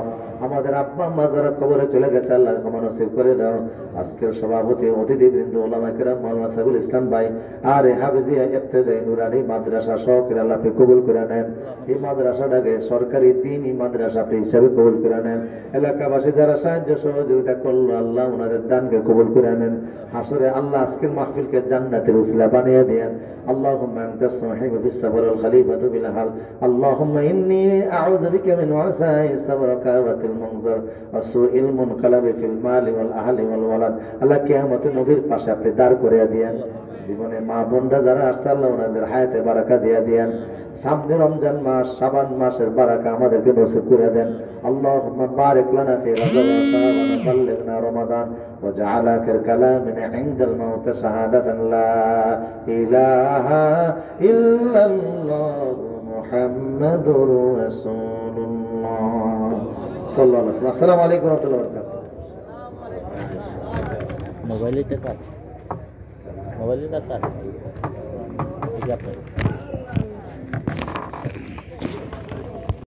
আমাদের আব্বা আম্মা যারা কবরে চলে গেছে আল্লাহ ক্ষমা নসিব করে দাও। আজকের সভাপতি অতিথিবৃন্দ ওলামায়ে কেরাম মাওলানা সাইফুল ইসলাম ভাই আর হাফেজিয়া ইবতেদায়ী নুরানি মাদ্রাসা সহকারে আল্লাহ আপনি কবুল করে নেন। এই মাদ্রাসাটাকে সরকারি দ্বীনি মাদ্রাসা আপনি হিসাবে কবুল করে নেন। এলাকাবাসী যারা সাহায্য সহযোগিতা করলো আল্লাহ ওনাদের দানকে কবুল করে নেন। আসলে আল্লাহ আজকের মাহফিলকে জান্নাতের উসিলা বানিয়ে দেন। আল্লাহুম্মা আনতাস সাহিবু ফিস সাবর ওয়াল খলিফাতু বিল হাল। আল্লাহুম্মা ইন্নী আউযু বিকা মিন ওয়াসাইস সাবর ওয়া কাওয়াতিল মুনজার ওয়া সুইল মুনকালাবি ফিল মালি ওয়াল আহলি ওয়াল ওয়ালাদ। আল্লাহ কিয়ামতে নবীর পাশে আপনি দাঁড় করিয়ে দেন। জীবনে মা বোনরা যারা আসছে আল্লাহ ওনাদের হায়াতে বারাকা দিয়ে দেন। সামনে রমজান মাস, শাবান মাসের বারাকা আমাদেরকে নসিব করে দেন। আল্লাহুম্মা বারিক লানা ফি রাজব ওয়া শাবান ওয়া বাল্লিগনা রমাদান ওয়াজআল আখির কালামিনা ইনদাল মাউত শাহাদাতান লা ইলাহা ইল্লাল্লাহ মুহাম্মাদুর রাসূলুল্লাহ সাল্লাল্লাহু আলাইহি ওয়াসাল্লাম। আসসালামু আলাইকুম ওয়া রাহমাতুল্লাহি ওয়া বারাকাতুহু। মোবাইলে টাকা